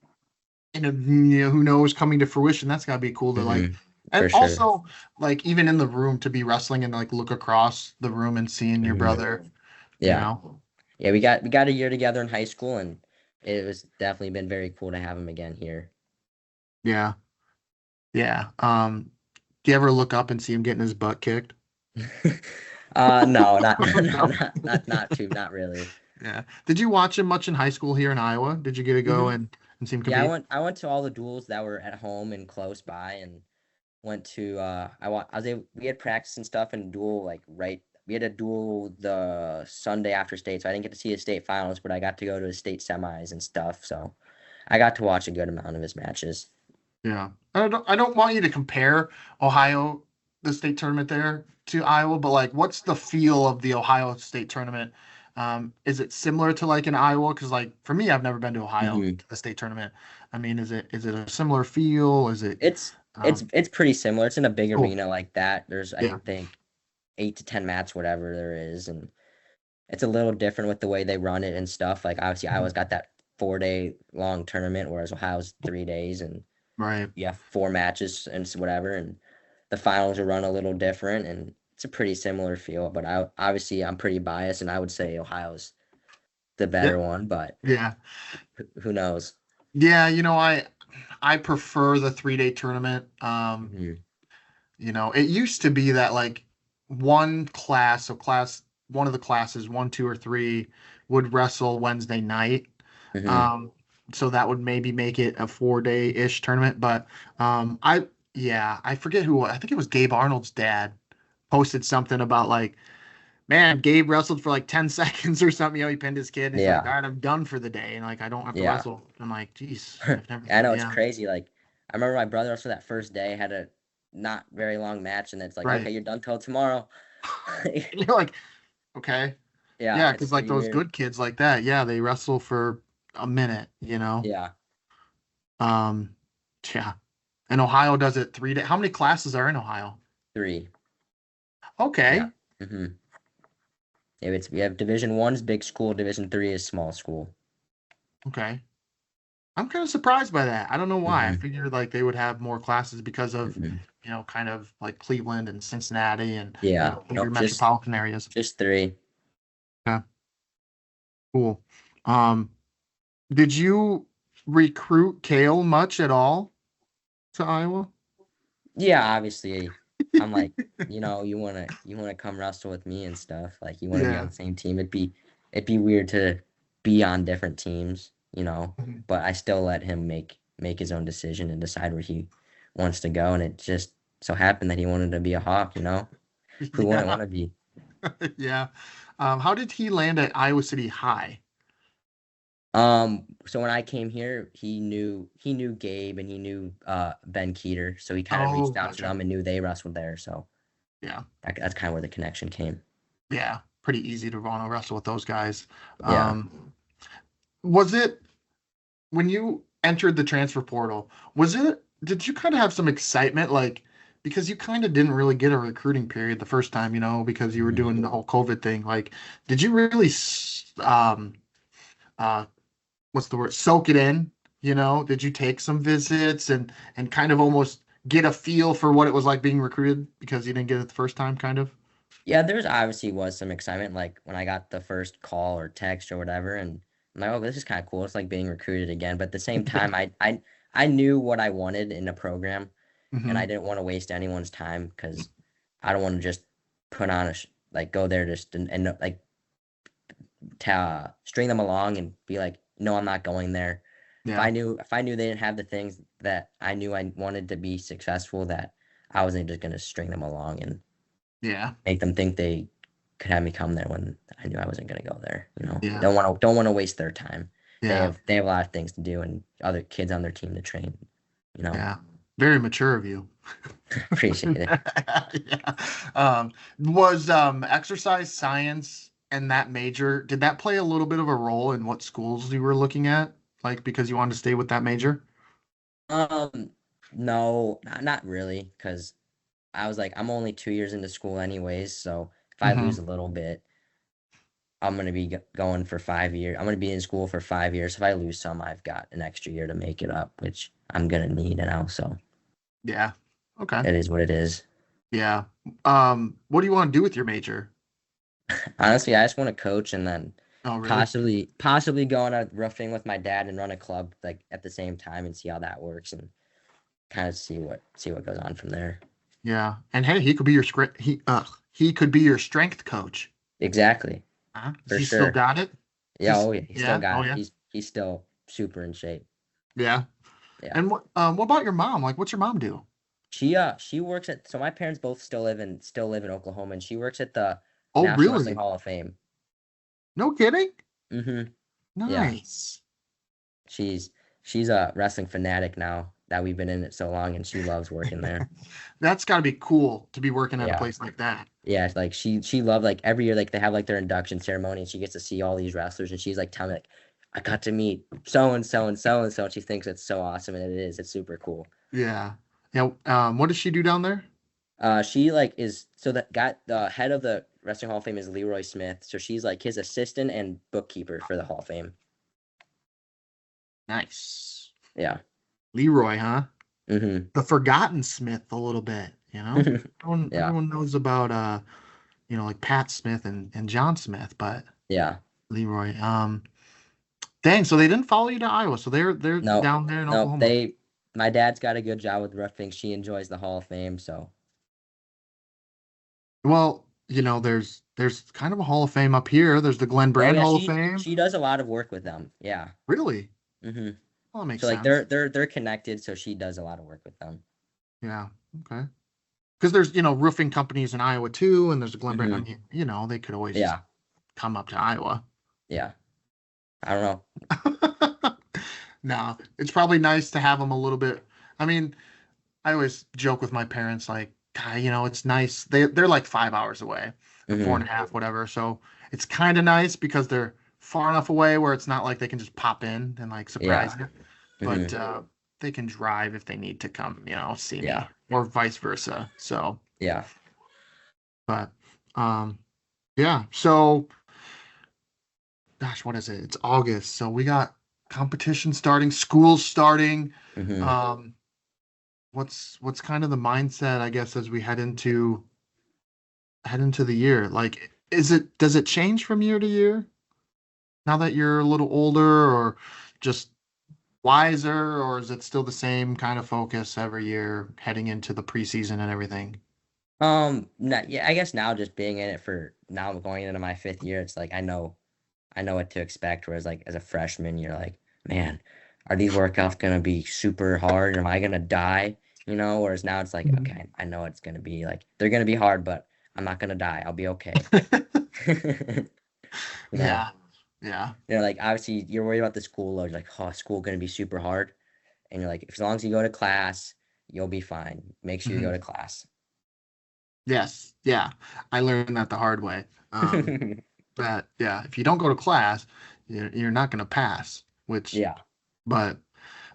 who knows, coming to fruition. That's gotta be cool to like, and For sure. also like even in the room to be wrestling and like look across the room and seeing your hmm brother, you Yeah. know. Yeah, we got a year together in high school, and it was definitely been very cool to have him again here. Yeah. Yeah. Do you ever look up and see him getting his butt kicked? No, not no, No. not really. Yeah. Did you watch him much in high school here in Iowa? Did you get to go hmm and see him Yeah, I compete? went I went to all the duels that were at home and close by, and went to I was able, we had practice and stuff and duel like right we had a duel the Sunday after state, so I didn't get to see his state finals, but I got to go to his state semis and stuff, so I got to watch a good amount of his matches. Yeah. I don't want you to compare Ohio, the state tournament there to Iowa, but like what's the feel of the Ohio State tournament? Is it similar to like in Iowa? Because like for me, I've never been to Ohio hmm to the state tournament. I mean, is it a similar feel? Is it It's it's um it's pretty similar. It's in a big cool? arena like that. There's I Yeah. think 8 to 10 mats, whatever there is, and it's a little different with the way they run it and stuff. Like obviously, Mhm. Iowa's got that 4 day long tournament, whereas Ohio's 3 days, and Right. you have 4 matches and whatever. And the finals are run a little different, and it's a pretty similar feel. But I obviously I'm pretty biased, and I would say Ohio's the Yeah. better one. But Yeah. who knows? Yeah. I prefer the 3-day tournament. hmm It used to be that like one of the classes, one, two, or three, would wrestle Wednesday night. hmm Um, so that would maybe make it a 4-day-ish tournament. But yeah, I forget who, I think it was Gabe Arnold's dad posted something about like, man, Gabe wrestled for like 10 seconds or something. He pinned his kid and he's like, Yeah, all right, I'm done for the day. And like, I don't have to yeah. wrestle. I'm like, geez, I've never, I know it's yeah, crazy. Like I remember my brother also that first day had a not very long match, and it's like, right. okay, you're done till tomorrow. And you're like, okay. Yeah, Yeah, it's because like pretty those weird. good kids like that, yeah, they wrestle for a minute. Yeah, Um, yeah. And Ohio does it 3 days. How many classes are in Ohio? 3. Yeah. Okay. hmm Yeah, we have Division 1's big school, Division 3 is small school. Okay. I'm kind of surprised by that. I don't know why. I hmm figured like they would have more classes because of, hmm kind of like Cleveland and Cincinnati and, Yeah. bigger Nope. Just metropolitan areas. just 3. Yeah, cool. Um, did you recruit Kale much at all to Iowa? Yeah, obviously. I'm like, you wanna come wrestle with me and stuff. Like you wanna be on Yeah. the same team. It'd be weird to be on different teams. Mhm. But I still let him make his own decision and decide where he wants to go. And it just so happened that he wanted to be a Hawk. Who wouldn't Yeah. want to be? Yeah. How did he land at Iowa City High? So when I came here, he knew Gabe and he knew Ben Keeter, so he kind of Oh, reached out to gotcha. them and knew they wrestled there, so Yeah. that's kind of where the connection came. Yeah. Pretty easy to want to wrestle with those guys. Yeah. Was it when you entered the transfer portal, did you kind of have some excitement? Like, because you kind of didn't really get a recruiting period the first time, because you were Mhm. doing the whole COVID thing. Like, did you really, uh, what's the word? Soak it in? Did you take some visits and kind of almost get a feel for what it was like being recruited because you didn't get it the first time, kind of? Yeah, there's obviously was some excitement, like when I got the first call or text or whatever, and I'm like, oh, this is kind of cool. It's like being recruited again. But at the same Yeah. time, I knew what I wanted in a program, and I Hmm. didn't want to waste anyone's time because I don't want to just put on like go there just and like string them along and be like, no, I'm not going there. Yeah. If I knew they didn't have the things that I knew I wanted to be successful, that I wasn't just gonna string them along and Yeah. make them think they could have me come there when I knew I wasn't gonna go there. Yeah. Don't want to waste their time. They Yeah. have they have a lot of things to do and other kids on their team to train. You know, Yeah. Very mature of you. appreciate it. Yeah. Was exercise science And that major, did that play a little bit of a role in what schools you were looking at? Like because you wanted to stay with that major? Um, no, not really, because I was like, I'm only 2 years into school anyways, so if I Hmm. lose a little bit, I'm gonna be going for 5 years. I'm gonna be in school for 5 years. If I lose some, I've got an extra year to make it up, which I'm gonna need now. So Yeah. Okay. it is what it is. Yeah. What do you want to do with your major? Honestly, I just want to coach and then Oh, really? possibly go on a roofing with my dad and run a club like at the same time and see how that works and kind of see what goes on from there. Yeah. And hey, he could be your he could be your strength coach. Exactly, Huh? Has for he still sure. got it? Yeah, oh yeah, he still Yeah. Oh got it. yeah. He's still super in shape. Yeah. Yeah. And what about your mom? Like what's your mom do? She works at, so my parents both still live in Oklahoma, and she works at the Oh, National Wrestling really? Hall of Fame. No kidding? Mm-hmm. Yeah. Nice. She's she's a wrestling fanatic now that we've been in it so long, and she loves working there. That's got to be cool to be working at a Yeah. place like that. Yeah, it's like she loved, like, every year, like they have like their induction ceremony and she gets to see all these wrestlers and she's like telling me like, I got to meet so and so and so and so, and she thinks it's so awesome, and it is. It's super cool. Yeah. Yeah. What does she do down there? She like is so that got the head of the Wrestling Hall of Fame is Leroy Smith. So she's like his assistant and bookkeeper for the Hall of Fame. Nice. Yeah. Leroy, huh? Mm-hmm. The forgotten Smith a little bit, you know? Everyone, Yeah. everyone knows about like Pat Smith and John Smith, but Yeah. Leroy. Dang, so they didn't follow you to Iowa, so they're No, down there in no, Oklahoma. my dad's got a good job with roofing. She enjoys the Hall of Fame, so Well, there's kind of a Hall of Fame up here. There's the Glenn oh Brand yeah, Hall of she Fame. she does a lot of work with them. Yeah. Really? Mm-hmm. Well, that makes So like sense. they're connected, so she does a lot of work with them. Yeah. Okay. Because there's, roofing companies in Iowa too, and there's a Glen Brand. I Mm-hmm. mean, they could always just Yeah. come up to Iowa. Yeah. I don't know. No, it's probably nice to have them a little bit. I mean, I always joke with my parents, like, "God, it's nice. They're like 5 hours away, or four and Mm-hmm. a half, whatever. So it's kind of nice because they're far enough away where it's not like they can just pop in and like Yeah. surprise you, but Mm-hmm. they can drive if they need to come, see Yeah. me, or vice versa. So, Yeah. but yeah. So, gosh, what is it? It's August, so we got competition starting, school starting. Mm-hmm. Um, what's kind of the mindset, I guess, as we head into the year? Like, does it change from year to year now that you're a little older, or just wiser, or is it still the same kind of focus every year heading into the preseason and everything? Not, yeah, I guess now just being in it for now going into my fifth year, it's like I know what to expect. Whereas like as a freshman, you're like, man, are these workouts gonna be super hard? Am I gonna die? Whereas now it's like, Mhm. okay, I know it's gonna be like they're gonna be hard, but I'm not gonna die. I'll be okay. you know, Yeah, yeah. like obviously you're worried about the school load. You're like, oh, school gonna be super hard, and you're like, as long as you go to class, you'll be fine. Make sure you go Mhm. to class. Yes, yeah. I learned that the hard way. That yeah, if you don't go to class, you're not going to pass. Yeah. But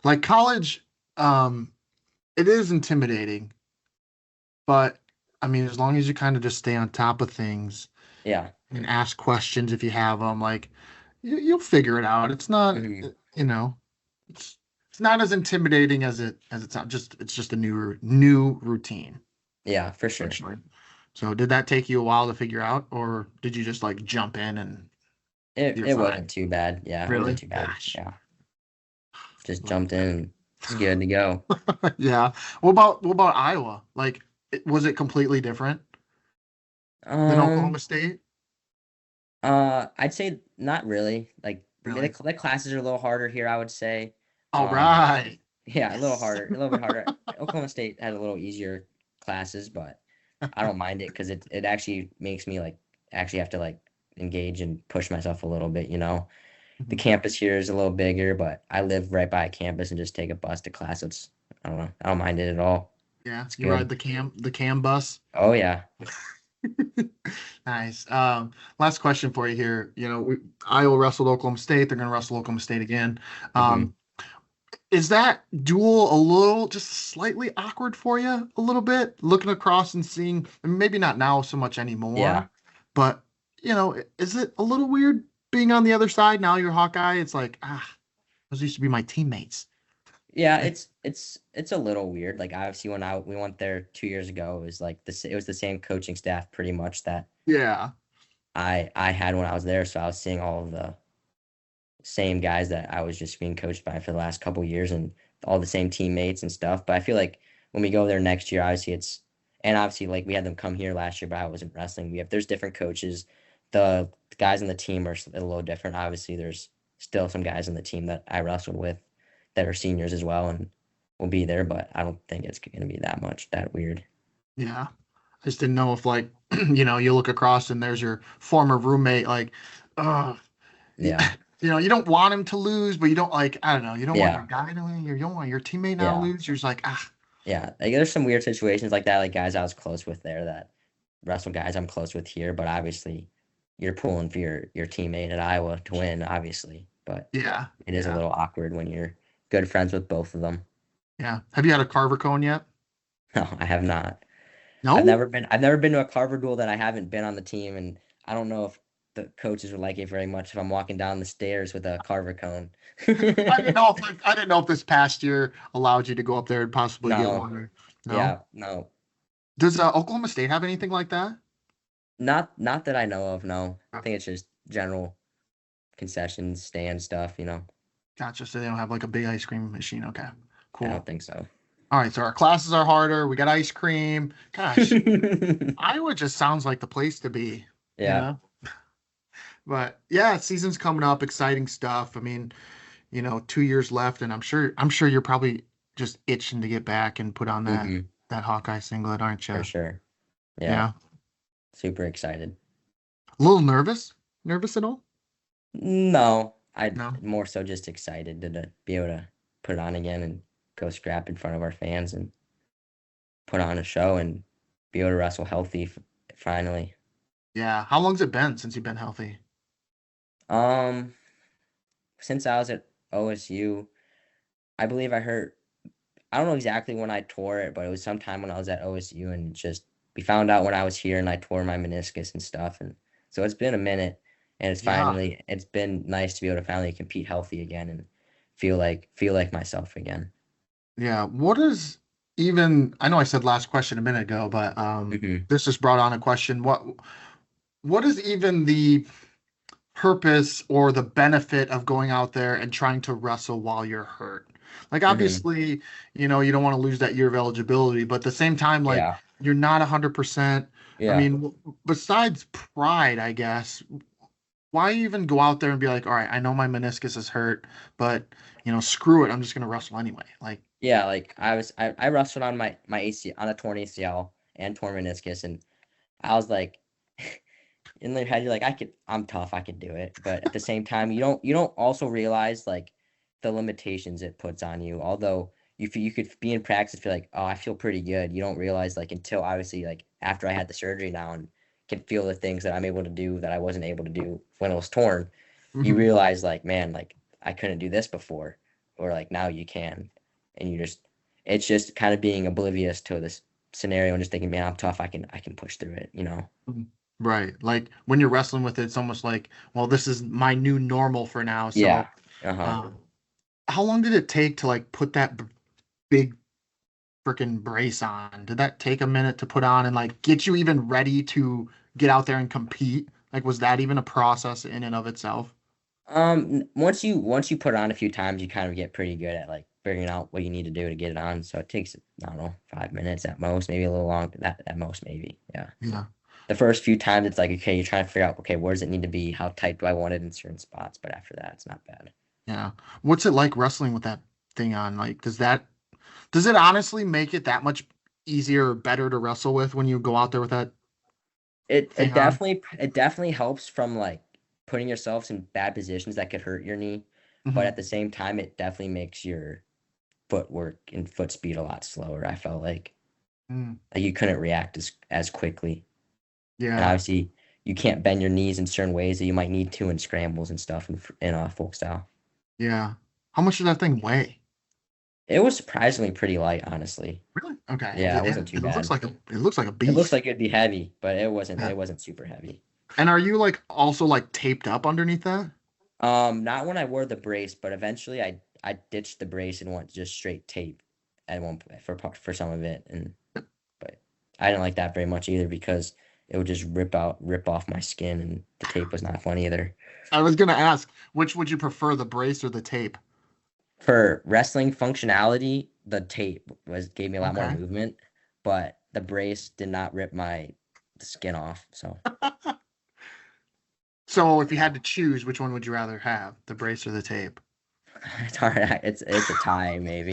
like college, um, it is intimidating. But I mean, as long as you kind of just stay on top of things Yeah. and ask questions if you have them, like you'll figure it out. It's not, Hmm. you know, it's it's not as intimidating as it's not. It's just a new routine, Yeah, for sure. essentially. So did that take you a while to figure out, or did you just like jump in and It you're it fine? wasn't too bad. Yeah, it wasn't Really? too bad. Gosh. Yeah. Just jumped in and it's good to go. Yeah. What about Iowa? Like, was it completely different than Um, Oklahoma State? I'd say not really. Like Really? the classes are a little harder here, I would say. All Um, right. yeah, a little Yes. harder, a little bit harder. Oklahoma State had a little easier classes, but I don't mind it because it actually makes me like actually have to like engage and push myself a little bit. The Mhm. campus here is a little bigger, but I live right by a campus and just take a bus to class. So I don't know. I don't mind it at all. Yeah. It's You ride good. the cam bus. Oh yeah. Nice. Last question for you here. Iowa wrestled Oklahoma State. They're going to wrestle Oklahoma State again. Hmm. Um, is that duel a little, just slightly awkward for you? A little bit, looking across and seeing, and maybe not now so much Yeah. anymore, but is it a little weird being on the other side? Now you're Hawkeye. It's like, those used to be my teammates. Yeah, it's a little weird. Like obviously when I we went there 2 years ago, it was like it was the same coaching staff pretty much that Yeah. I had when I was there. So I was seeing all of the same guys that I was just being coached by for the last couple years and all the same teammates and stuff. But I feel like when we go there next year, obviously and obviously like we had them come here last year, but I wasn't wrestling. There's different coaches. The guys on the team are a little different. Obviously, there's still some guys on the team that I wrestled with that are seniors as well and will be there, but I don't think it's going to be that weird. Yeah. I just didn't know if like, you look across and there's your former roommate, like, uh, you, Yeah. you don't want him to lose, but you don't like, I don't know, you don't want your Yeah. guy to lose, you don't want your teammate now to Yeah. lose. You're just like, Yeah. Like there's some weird situations like that, like guys I was close with there that wrestle guys I'm close with here, but obviously you're pulling for your teammate at Iowa to win, obviously. But yeah, it is a yeah, little awkward when you're good friends with both of them. yeah. Have you had a Carver cone yet? No, I have not. No? I've never been to a Carver duel that I haven't been on the team, and I don't know if the coaches would like it very much if I'm walking down the stairs with a Carver cone. I didn't know if this past year allowed you to go up there and possibly get No, one. No? yeah, no. Does Oklahoma State have anything like that? Not that I know of, no. I think it's just general concessions, stand stuff. Gotcha. So they don't have like a big ice cream machine. Okay. I Cool. don't think so. All right. So our classes are harder. We got ice cream. Gosh, Iowa just sounds like the place to be, you Yeah. know? But yeah, season's coming up, exciting stuff. I mean, 2 years left, and I'm sure you're probably just itching to get back and put on that Hmm. that Hawkeye singlet, aren't For you? sure. Yeah. Yeah. Super excited. A little nervous? Nervous at all? No, I No. more so just excited to be able to put it on again and go scrap in front of our fans and put on a show and be able to wrestle healthy finally. Yeah. How long's it been since you've been healthy? Um, since I was at OSU, I believe I hurt. I don't know exactly when I tore it, but it was sometime when I was at OSU and just we found out when I was here and I tore my meniscus and stuff and so it's been a minute and Yeah. it's been nice to be able to finally compete healthy again and feel like myself again. Yeah. What is even I know I said last question a minute ago, but Hmm. this just brought on a question. What is even the purpose or the benefit of going out there and trying to wrestle while you're hurt? Like Hmm. obviously, you don't want to lose that year of eligibility, but at the same time, like Yeah. you're not 100%. I Yeah. mean, besides pride, I guess, why even go out there and be like, all right, I know my meniscus is hurt, but screw it, I'm just gonna wrestle anyway. Like, Yeah, like I wrestled on my AC on a torn ACL and torn meniscus and I was like in your head, you're like, I'm tough, I could do it. But at the same time, you don't also realize like the limitations it puts on you. Although you could be in practice, feel like, oh, I feel pretty good. You don't realize like until obviously like after I had the surgery now and can feel the things that I'm able to do that I wasn't able to do when it was torn. You mhm. realize like, man, like I couldn't do this before, or like now you can, and it's just kind of being oblivious to this scenario and just thinking, man, I'm tough. I can push through it. Mhm. Right. Like when you're wrestling with it, it's almost like, well, this is my new normal for now. Yeah. So, Uh-huh. um, how long did it take to like put that big freaking brace on? Did that take a minute to put on and like get you even ready to get out there and compete? Like, was that even a process in and of itself? Once you put it on a few times, you kind of get pretty good at like figuring out what you need to do to get it on. So it takes, I don't know, 5 minutes at most, maybe a little long. That at most, maybe. Yeah. Yeah. The first few times, it's like okay, you're trying to figure out okay, where does it need to be? How tight do I want it in certain spots? But after that, it's not bad. Yeah. What's it like wrestling with that thing on? Like, does it honestly make it that much easier or better to wrestle with when you go out there with that It thing it on? definitely it definitely helps from like putting yourselves in bad positions that could hurt your knee, but Hmm. at the same time, it definitely makes your footwork and foot speed a lot slower. I felt like you couldn't react as quickly. And Yeah. obviously, you can't bend your knees in certain ways that you might need to in scrambles and stuff in folk style. Yeah. How much does that thing weigh? It was surprisingly pretty light, honestly. Really? Okay. Yeah, it wasn't And too it looks bad. like a It looks beast. like it'd be heavy, but it wasn't. Yeah. It wasn't super heavy. And are you like also like taped up underneath that? Not when I wore the brace, but eventually I ditched the brace and went just straight tape at one for some of it, and but I didn't like that very much either because it would just rip off my skin, and the tape was not fun either. I was gonna ask, which would you prefer, the brace or the tape? For wrestling functionality, the tape was gave me a lot more Okay. movement, but the brace did not rip my the skin off. So So if you had to choose, which one would you rather have, the brace or the tape? it's hard. It's a tie maybe.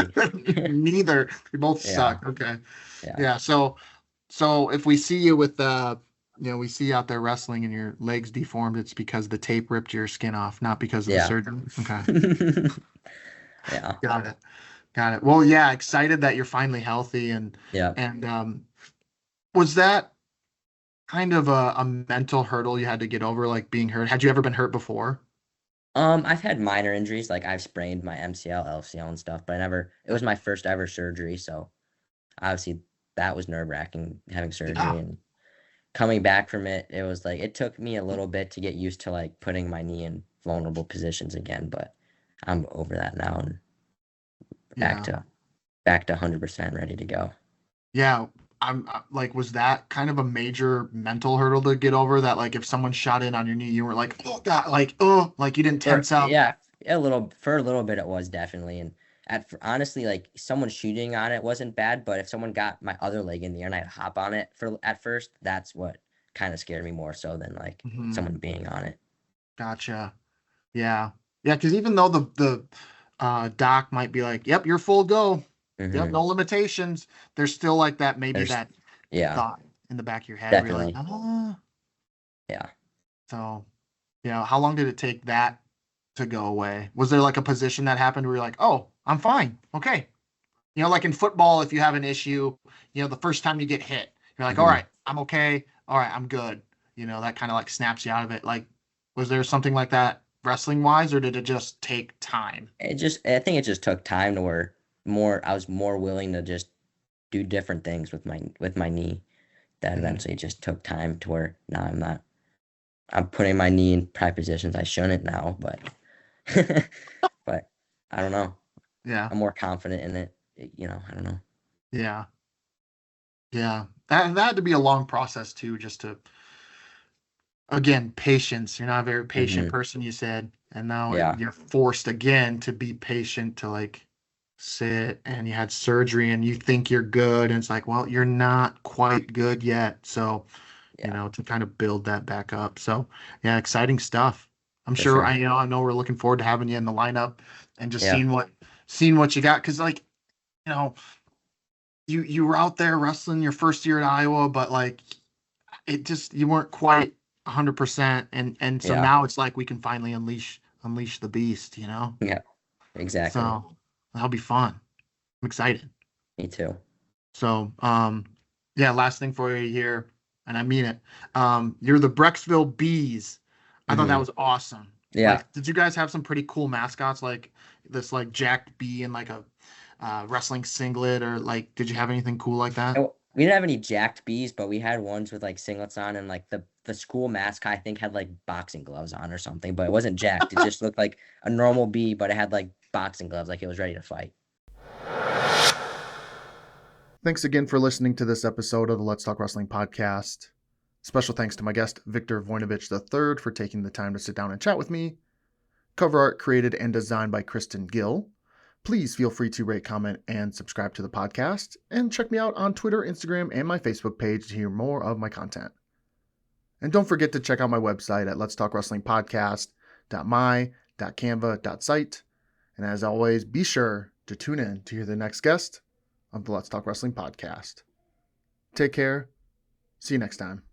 Neither. We both Yeah, suck. Okay. yeah, Yeah. So if we see you with we see you out there wrestling and your legs deformed, it's because the tape ripped your skin off, not because of the yeah, surgery. Okay. yeah, Got it. Got it. Well, yeah, excited that you're finally healthy yeah. and was that kind of a mental hurdle you had to get over, like being hurt? Had you ever been hurt before? I've had minor injuries, like I've sprained my MCL, LCL, and stuff, but I never. It was my first ever surgery, so obviously that was nerve-wracking having surgery Yeah. and coming back from it. It was like it took me a little bit to get used to like putting my knee in vulnerable positions again, but I'm over that now and back Yeah. to back to 100% ready to go. Yeah. Like, was that kind of a major mental hurdle to get over, that like if someone shot in on your knee, you were like, oh God, like, oh, like you didn't For tense up? yeah, a little bit it was definitely, and honestly, like someone shooting on it wasn't bad, but if someone got my other leg in the air and I'd hop on it for at first, that's what kind of scared me more so than like Hmm. someone being on it. Gotcha. Yeah. Yeah, because even though the doc might be like, yep, you're full go. Yep, Hmm. no limitations. There's still like that, maybe There's that yeah, thought in the back of your head where you're like, definitely. ah. Yeah. So, how long did it take that to go away? Was there like a position that happened where you're like, oh, I'm fine. Okay. Like in football, if you have an issue, the first time you get hit, you're like, all Hmm. right, I'm okay. All right, I'm good. That kind of like snaps you out of it. Like, was there something like that wrestling wise, or did it just take time? I think it just took time to where I was more willing to just do different things with my knee. That Mhm. eventually just took time to where now I'm putting my knee in probably positions I shouldn't now, but but I don't know. Yeah. I'm more confident in it. I don't know. Yeah. Yeah. That had to be a long process too, just to, again, patience. You're not a very patient Hmm. person, you said, and now Yeah, you're forced again to be patient, to like sit, and you had surgery and you think you're good, and it's like, well, you're not quite good yet. So, yeah, to kind of build that back up. So, yeah, exciting stuff. I'm for sure sure. I know we're looking forward to having you in the lineup and just Yeah, seeing what you got. Cause like, you know, you were out there wrestling your first year at Iowa, but like it just, you weren't quite 100%, and so yeah, now it's like we can finally unleash the beast. yeah. Exactly. So that'll be fun. I'm excited. Me too. So yeah, last thing for you here, and I mean it. You're the Brecksville Bees. I thought that Hmm. was awesome. Yeah. Like, did you guys have some pretty cool mascots, like this like jacked bee and like a wrestling singlet, or like did you have anything cool like that? We didn't have any jacked bees, but we had ones with like singlets on, and like the school mascot I think had like boxing gloves on or something, but it wasn't jacked. It just looked like a normal bee, but it had like boxing gloves, like it was ready to fight. Thanks again for listening to this episode of the Let's Talk Wrestling podcast. Special thanks to my guest, Victor Voinovich III, for taking the time to sit down and chat with me. Cover art created and designed by Kristen Gill. Please feel free to rate, comment, and subscribe to the podcast. And check me out on Twitter, Instagram, and my Facebook page to hear more of my content. And don't forget to check out my website at letstalkwrestlingpodcast.my.canva.site. And as always, be sure to tune in to hear the next guest of the Let's Talk Wrestling podcast. Take care. See you next time.